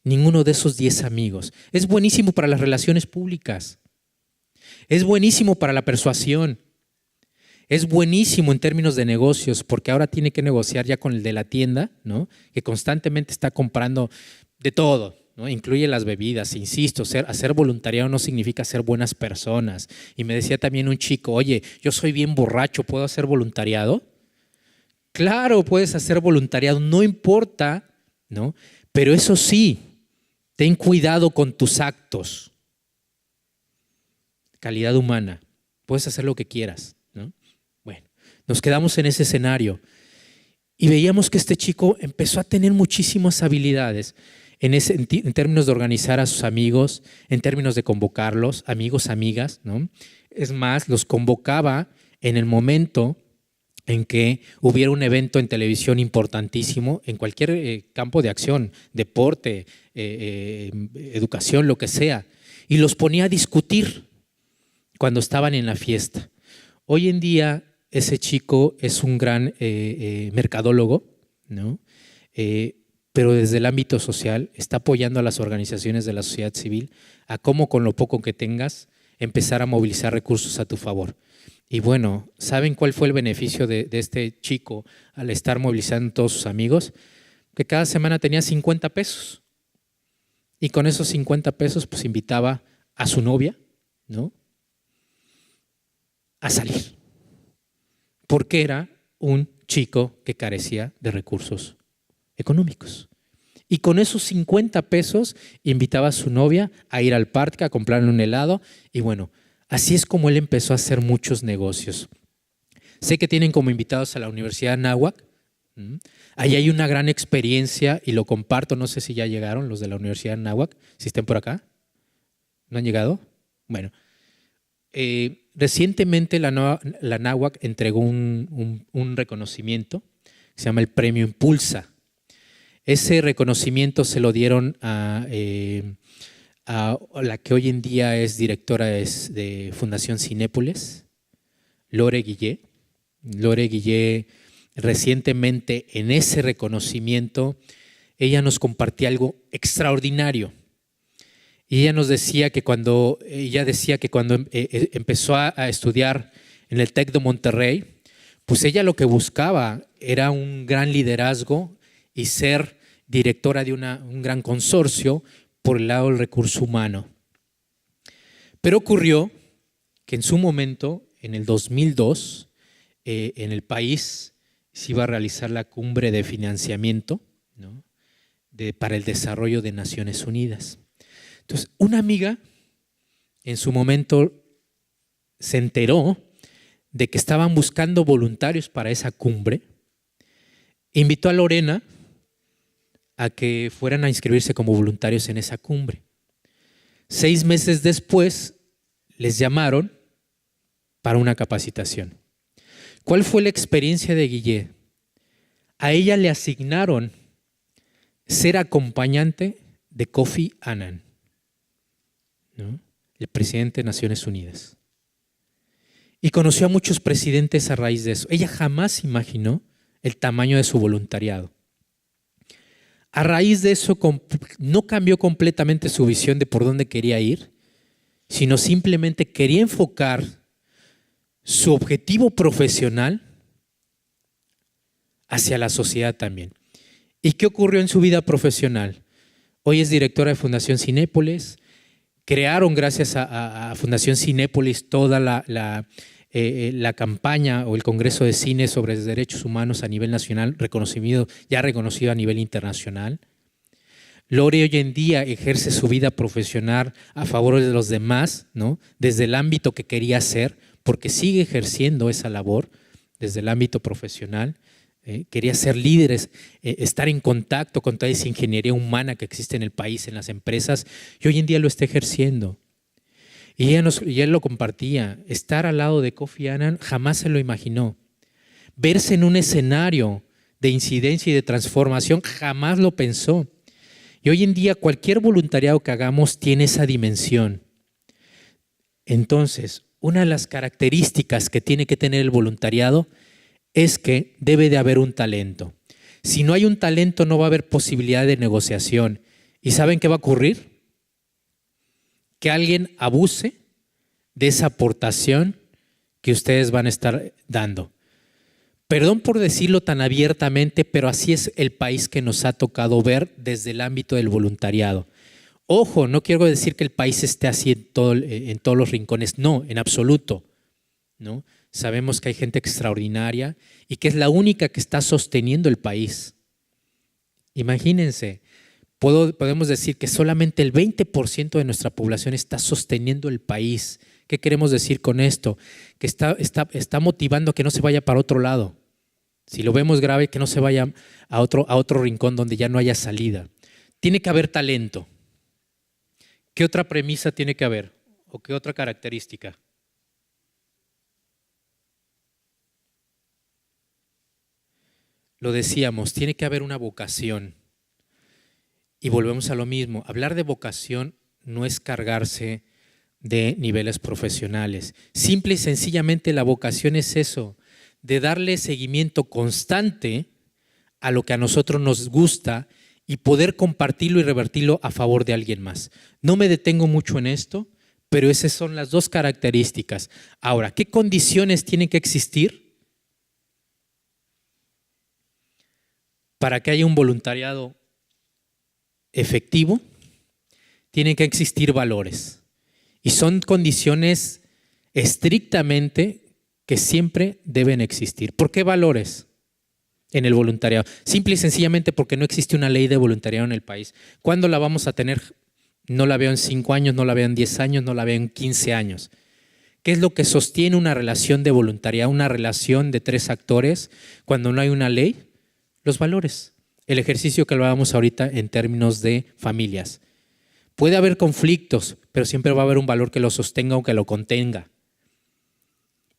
ninguno de esos 10 amigos. Es buenísimo para las relaciones públicas, es buenísimo para la persuasión, es buenísimo en términos de negocios, porque ahora tiene que negociar ya con el de la tienda, ¿no? Que constantemente está comprando de todo, ¿no? Incluye las bebidas. Insisto, hacer voluntariado no significa ser buenas personas. Y me decía también un chico, oye, yo soy bien borracho, ¿puedo hacer voluntariado? Claro, puedes hacer voluntariado, no importa, ¿no? Pero eso sí, ten cuidado con tus actos. Calidad humana, puedes hacer lo que quieras, ¿no? Bueno, nos quedamos en ese escenario y veíamos que este chico empezó a tener muchísimas habilidades en términos de organizar a sus amigos, en términos de convocarlos, amigos, amigas, ¿no? Es más, los convocaba en el momento en que hubiera un evento en televisión importantísimo, en cualquier campo de acción, deporte, educación, lo que sea, y los ponía a discutir cuando estaban en la fiesta. Hoy en día ese chico es un gran mercadólogo, ¿no? Pero desde el ámbito social está apoyando a las organizaciones de la sociedad civil a cómo con lo poco que tengas empezar a movilizar recursos a tu favor. Y bueno, ¿saben cuál fue el beneficio de este chico al estar movilizando a todos sus amigos? Que cada semana tenía 50 pesos. Y con esos 50 pesos pues invitaba a su novia, ¿no? A salir. Porque era un chico que carecía de recursos económicos. Y con esos 50 pesos invitaba a su novia a ir al parque, a comprarle un helado. Y bueno, así es como él empezó a hacer muchos negocios. Sé que tienen como invitados a la Universidad de Anáhuac. Ahí hay una gran experiencia y lo comparto. No sé si ya llegaron los de la Universidad de Anáhuac, si estén por acá. ¿No han llegado? Bueno, recientemente la Anáhuac entregó un reconocimiento que se llama el Premio Impulsa. Ese reconocimiento se lo dieron a la que hoy en día es directora de Fundación Cinépolis, Lore Guillé. Lore Guillé, recientemente en ese reconocimiento, ella nos compartía algo extraordinario. Y ella decía que cuando empezó a estudiar en el TEC de Monterrey, pues ella lo que buscaba era un gran liderazgo y ser directora de un gran consorcio por el lado del recurso humano. Pero ocurrió que en su momento, en el 2002, en el país se iba a realizar la cumbre de financiamiento, ¿no? Para el desarrollo de Naciones Unidas. Entonces, una amiga en su momento se enteró de que estaban buscando voluntarios para esa cumbre, invitó a Lorena a que fueran a inscribirse como voluntarios en esa cumbre. 6 meses después les llamaron para una capacitación. ¿Cuál fue la experiencia de Guille? A ella le asignaron ser acompañante de Kofi Annan, ¿no? El presidente de Naciones Unidas. Y conoció a muchos presidentes a raíz de eso. Ella jamás imaginó el tamaño de su voluntariado. A raíz de eso no cambió completamente su visión de por dónde quería ir, sino simplemente quería enfocar su objetivo profesional hacia la sociedad también. ¿Y qué ocurrió en su vida profesional? Hoy es directora de Fundación Cinépolis. Crearon, gracias a Fundación Cinépolis, toda la campaña o el Congreso de Cine sobre Derechos Humanos a nivel nacional, ya reconocido a nivel internacional. Lore hoy en día ejerce su vida profesional a favor de los demás, ¿no? Desde el ámbito que quería hacer, porque sigue ejerciendo esa labor desde el ámbito profesional. Quería ser líderes, estar en contacto con toda esa ingeniería humana que existe en el país, en las empresas, y hoy en día lo está ejerciendo. Y él lo compartía. Estar al lado de Kofi Annan jamás se lo imaginó. Verse en un escenario de incidencia y de transformación jamás lo pensó. Y hoy en día cualquier voluntariado que hagamos tiene esa dimensión. Entonces, una de las características que tiene que tener el voluntariado es que debe de haber un talento. Si no hay un talento, no va a haber posibilidad de negociación. ¿Y saben qué va a ocurrir? Que alguien abuse de esa aportación que ustedes van a estar dando. Perdón por decirlo tan abiertamente, pero así es el país que nos ha tocado ver desde el ámbito del voluntariado. Ojo, no quiero decir que el país esté así en todos los rincones, no, en absoluto, ¿no? Sabemos que hay gente extraordinaria y que es la única que está sosteniendo el país. Imagínense, podemos decir que solamente el 20% de nuestra población está sosteniendo el país. ¿Qué queremos decir con esto? Que está motivando a que no se vaya para otro lado. Si lo vemos grave, que no se vaya a otro rincón donde ya no haya salida. Tiene que haber talento. ¿Qué otra premisa tiene que haber? ¿O qué otra característica? Lo decíamos, tiene que haber una vocación. Y volvemos a lo mismo. Hablar de vocación no es cargarse de niveles profesionales. Simple y sencillamente la vocación es eso, de darle seguimiento constante a lo que a nosotros nos gusta y poder compartirlo y revertirlo a favor de alguien más. No me detengo mucho en esto, pero esas son las dos características. Ahora, ¿qué condiciones tienen que existir para que haya un voluntariado efectivo? Tienen que existir valores. Y son condiciones estrictamente que siempre deben existir. ¿Por qué valores en el voluntariado? Simple y sencillamente porque no existe una ley de voluntariado en el país. ¿Cuándo la vamos a tener? No la veo en 5 años, no la veo en 10 años, no la veo en 15 años. ¿Qué es lo que sostiene una relación de voluntariado, una relación de 3 actores cuando no hay una ley? Los valores. El ejercicio que hablábamos ahorita en términos de familias. Puede haber conflictos, pero siempre va a haber un valor que lo sostenga o que lo contenga.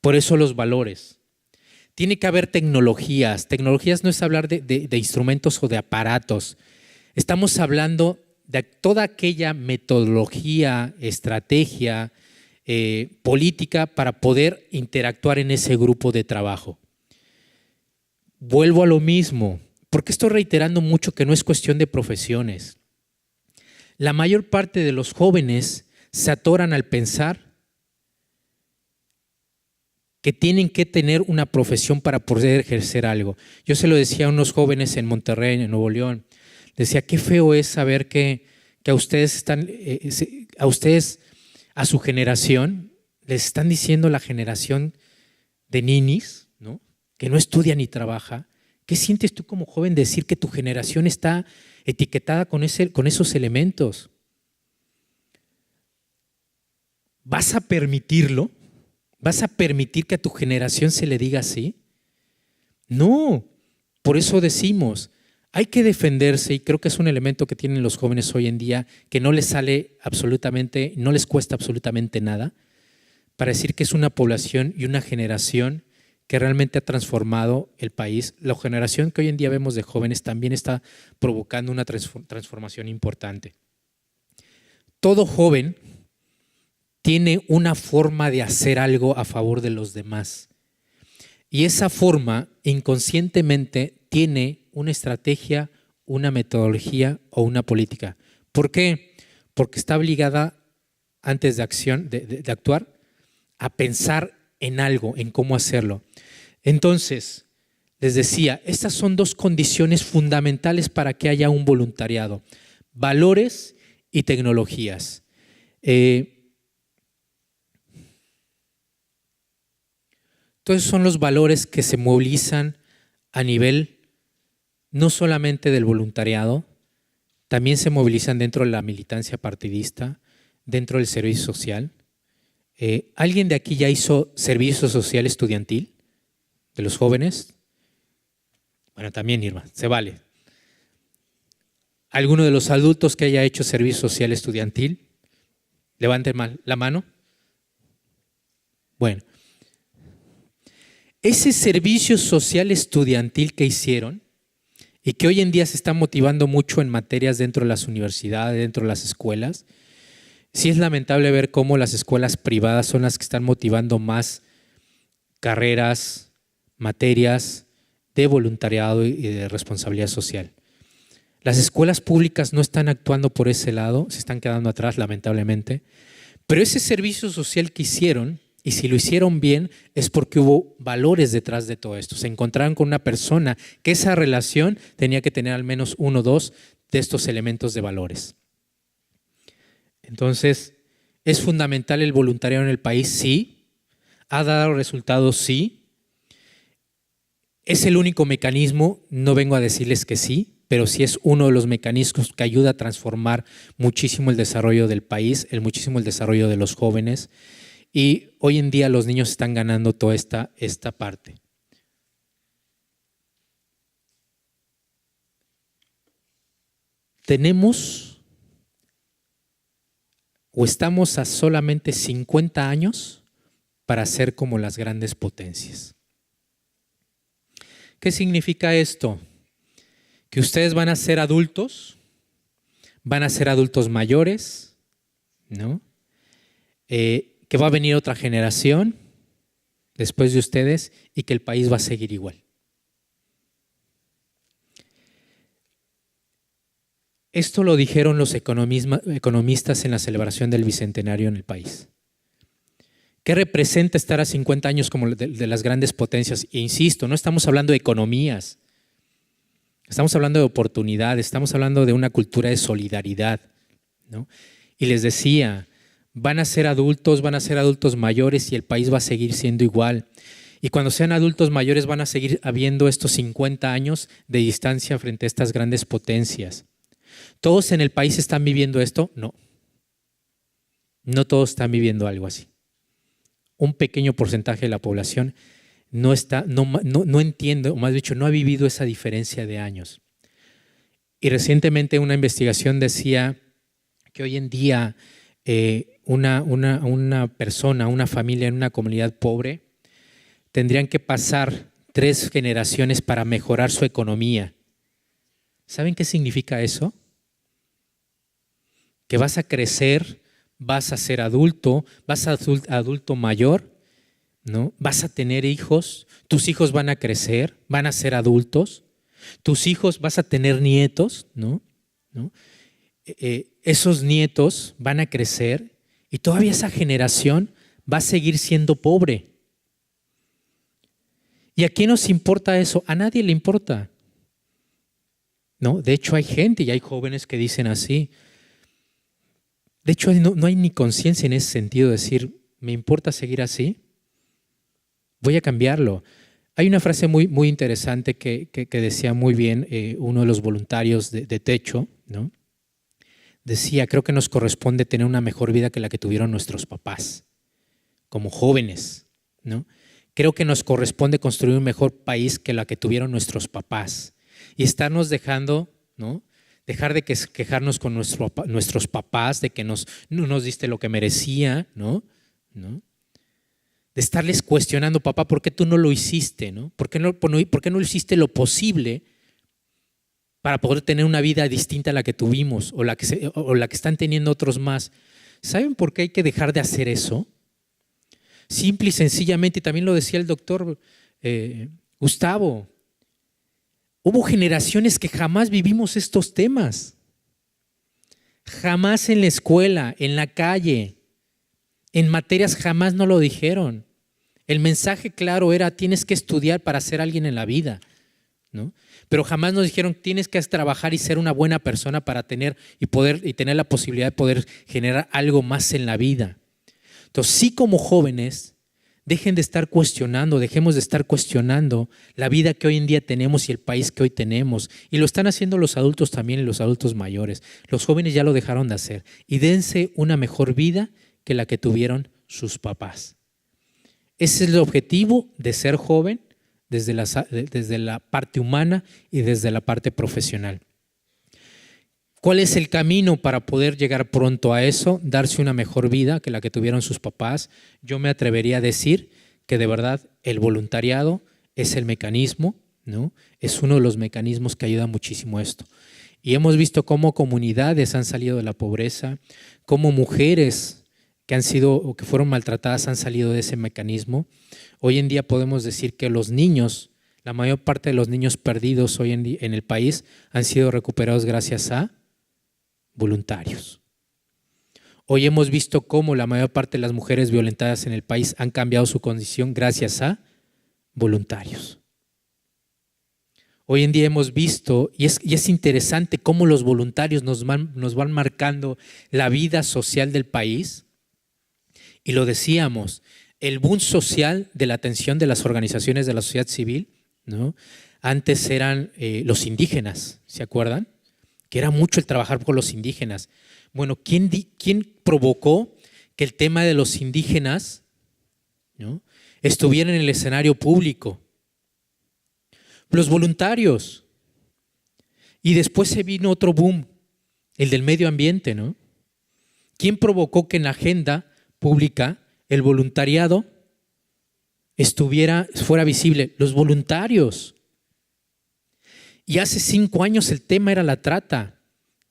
Por eso los valores. Tiene que haber tecnologías. Tecnologías no es hablar de instrumentos o de aparatos. Estamos hablando de toda aquella metodología, estrategia, política para poder interactuar en ese grupo de trabajo. Vuelvo a lo mismo. ¿Por qué estoy reiterando mucho que no es cuestión de profesiones? La mayor parte de los jóvenes se atoran al pensar que tienen que tener una profesión para poder ejercer algo. Yo se lo decía a unos jóvenes en Monterrey, en Nuevo León. Decía, qué feo es saber que a ustedes a su generación, les están diciendo la generación de ninis, ¿no? Que no estudia ni trabaja. ¿Qué sientes tú como joven decir que tu generación está etiquetada con esos elementos? ¿Vas a permitirlo? ¿Vas a permitir que a tu generación se le diga así? No, por eso decimos, Hay que defenderse y creo que es un elemento que tienen los jóvenes hoy en día que no les sale absolutamente, no les cuesta absolutamente nada para decir que es una población y una generación que realmente ha transformado el país. La generación que hoy en día vemos de jóvenes también está provocando una transformación importante. Todo joven tiene una forma de hacer algo a favor de los demás. Y esa forma inconscientemente tiene una estrategia, una metodología o una política. ¿Por qué? Porque está obligada antes de actuar a pensar en algo, en cómo hacerlo. Entonces, les decía, estas son dos condiciones fundamentales para que haya un voluntariado: valores y tecnologías. Entonces son los valores que se movilizan a nivel no solamente del voluntariado, también se movilizan dentro de la militancia partidista, dentro del servicio social. ¿Alguien de aquí ya hizo servicio social estudiantil de los jóvenes? Bueno, también, Irma, se vale. ¿Alguno de los adultos que haya hecho servicio social estudiantil? Levanten la mano. Bueno, ese servicio social estudiantil que hicieron y que hoy en día se está motivando mucho en materias dentro de las universidades, dentro de las escuelas, sí es lamentable ver cómo las escuelas privadas son las que están motivando más carreras, materias de voluntariado y de responsabilidad social. Las escuelas públicas no están actuando por ese lado, se están quedando atrás lamentablemente, pero ese servicio social que hicieron, y si lo hicieron bien, es porque hubo valores detrás de todo esto. Se encontraron con una persona que esa relación tenía que tener al menos uno o dos de estos elementos de valores. Entonces, ¿es fundamental el voluntariado en el país? Sí. ¿Ha dado resultados? Sí. ¿Es el único mecanismo? No vengo a decirles que sí, pero sí es uno de los mecanismos que ayuda a transformar muchísimo el desarrollo del país, muchísimo el desarrollo de los jóvenes. Y hoy en día los niños están ganando toda esta parte. Tenemos o estamos a solamente 50 años para ser como las grandes potencias. ¿Qué significa esto? Que ustedes van a ser adultos mayores, ¿no? Que va a venir otra generación después de ustedes y que el país va a seguir igual. Esto lo dijeron los economistas en la celebración del Bicentenario en el país. ¿Qué representa estar a 50 años como de las grandes potencias? E insisto, no estamos hablando de economías, estamos hablando de oportunidades, estamos hablando de una cultura de solidaridad, ¿no? Y les decía, van a ser adultos mayores y el país va a seguir siendo igual. Y cuando sean adultos mayores van a seguir habiendo estos 50 años de distancia frente a estas grandes potencias. ¿Todos en el país están viviendo esto? No. No todos están viviendo algo así. Un pequeño porcentaje de la población no entiende, o más dicho, no ha vivido esa diferencia de años. Y recientemente una investigación decía que hoy en día una persona, una familia en una comunidad pobre tendrían que pasar 3 generaciones para mejorar su economía. ¿Saben qué significa eso? Que vas a crecer, vas a ser adulto, vas a ser adulto mayor, ¿no? Vas a tener hijos, tus hijos van a crecer, van a ser adultos, tus hijos vas a tener nietos, ¿no? Esos nietos van a crecer y todavía esa generación va a seguir siendo pobre. ¿Y a quién nos importa eso? A nadie le importa, ¿no? De hecho hay gente y hay jóvenes que dicen así. De hecho no hay ni conciencia en ese sentido de decir, ¿me importa seguir así? Voy a cambiarlo. Hay una frase muy interesante que decía muy bien uno de los voluntarios de Techo, ¿no? Decía, creo que nos corresponde tener una mejor vida que la que tuvieron nuestros papás, como jóvenes, ¿no? Creo que nos corresponde construir un mejor país que la que tuvieron nuestros papás. y estarnos dejando, ¿no? Dejar de quejarnos con nuestros papás de que no nos diste lo que merecía, ¿no? De estarles cuestionando, papá, ¿por qué tú no lo hiciste? ¿No? ¿Por qué no hiciste lo posible para poder tener una vida distinta a la que tuvimos o la que están teniendo otros más? ¿Saben por qué hay que dejar de hacer eso? Simple y sencillamente, y también lo decía el doctor Gustavo, hubo generaciones que jamás vivimos estos temas. Jamás en la escuela, en la calle, en materias jamás nos lo dijeron. El mensaje claro era: tienes que estudiar para ser alguien en la vida, ¿no? Pero jamás nos dijeron: tienes que trabajar y ser una buena persona para tener y tener la posibilidad de poder generar algo más en la vida. Entonces, sí, como jóvenes, dejemos de estar cuestionando la vida que hoy en día tenemos y el país que hoy tenemos. Y lo están haciendo los adultos también y los adultos mayores. Los jóvenes ya lo dejaron de hacer. Y dense una mejor vida que la que tuvieron sus papás. Ese es el objetivo de ser joven desde la parte humana y desde la parte profesional. ¿Cuál es el camino para poder llegar pronto a eso? Darse una mejor vida que la que tuvieron sus papás. Yo me atrevería a decir que de verdad el voluntariado es el mecanismo, ¿no? Es uno de los mecanismos que ayuda muchísimo a esto. Y hemos visto cómo comunidades han salido de la pobreza, cómo mujeres que han sido o que fueron maltratadas han salido de ese mecanismo. Hoy en día podemos decir que los niños, la mayor parte de los niños perdidos hoy en el país han sido recuperados gracias a voluntarios. Hoy hemos visto cómo la mayor parte de las mujeres violentadas en el país han cambiado su condición gracias a voluntarios. Hoy en día hemos visto, y es interesante cómo los voluntarios nos van marcando la vida social del país. Y lo decíamos, el boom social de la atención de las organizaciones de la sociedad civil, ¿no? Antes eran los indígenas, ¿se acuerdan? Que era mucho el trabajar por los indígenas. Bueno, ¿quién provocó que el tema de los indígenas, ¿no?, estuviera en el escenario público? Los voluntarios. Y después se vino otro boom, el del medio ambiente, ¿no? ¿Quién provocó que en la agenda pública el voluntariado fuera visible? Los voluntarios. Y hace 5 años el tema era la trata.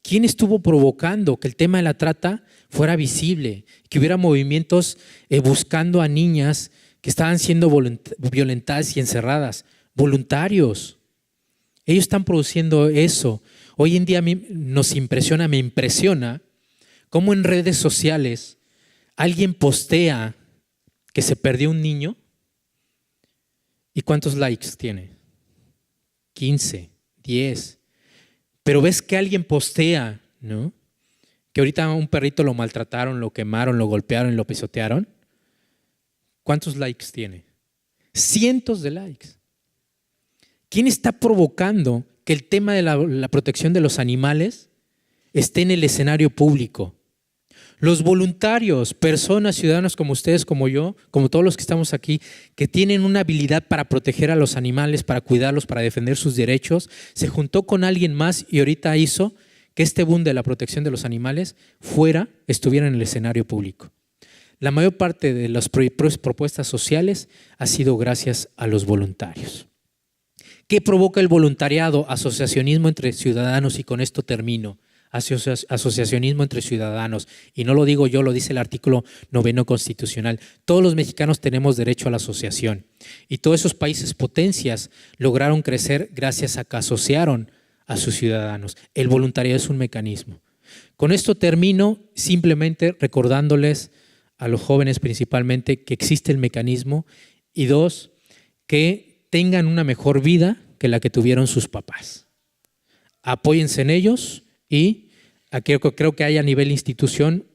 ¿Quién estuvo provocando que el tema de la trata fuera visible? Que hubiera movimientos buscando a niñas que estaban siendo violentadas y encerradas. Voluntarios. Ellos están produciendo eso. Hoy en día me impresiona cómo en redes sociales alguien postea que se perdió un niño. ¿Y cuántos likes tiene? 15, 10. Pero ves que alguien postea, ¿no?, que ahorita a un perrito lo maltrataron, lo quemaron, lo golpearon y lo pisotearon. ¿Cuántos likes tiene? Cientos de likes. ¿Quién está provocando que el tema de la protección de los animales esté en el escenario público? Los voluntarios, personas, ciudadanos como ustedes, como yo, como todos los que estamos aquí, que tienen una habilidad para proteger a los animales, para cuidarlos, para defender sus derechos, se juntó con alguien más y ahorita hizo que este boom de la protección de los animales estuviera en el escenario público. La mayor parte de las propuestas sociales ha sido gracias a los voluntarios. ¿Qué provoca el voluntariado? Asociacionismo entre ciudadanos, y con esto termino. Asociacionismo entre ciudadanos. Y no lo digo yo, lo dice el artículo 9 constitucional. Todos los mexicanos tenemos derecho a la asociación. Y todos esos países potencias lograron crecer gracias a que asociaron a sus ciudadanos. El voluntariado es un mecanismo. Con esto termino simplemente recordándoles a los jóvenes principalmente que existe el mecanismo, y 2, que tengan una mejor vida que la que tuvieron sus papás. Apóyense en ellos. Y creo que hay a nivel institución,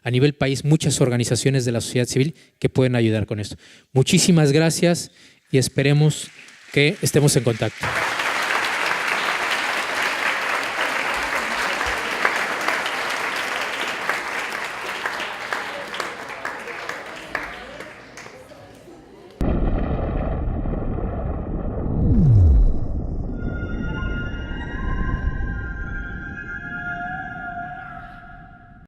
a nivel país, muchas organizaciones de la sociedad civil que pueden ayudar con esto. Muchísimas gracias y esperemos que estemos en contacto.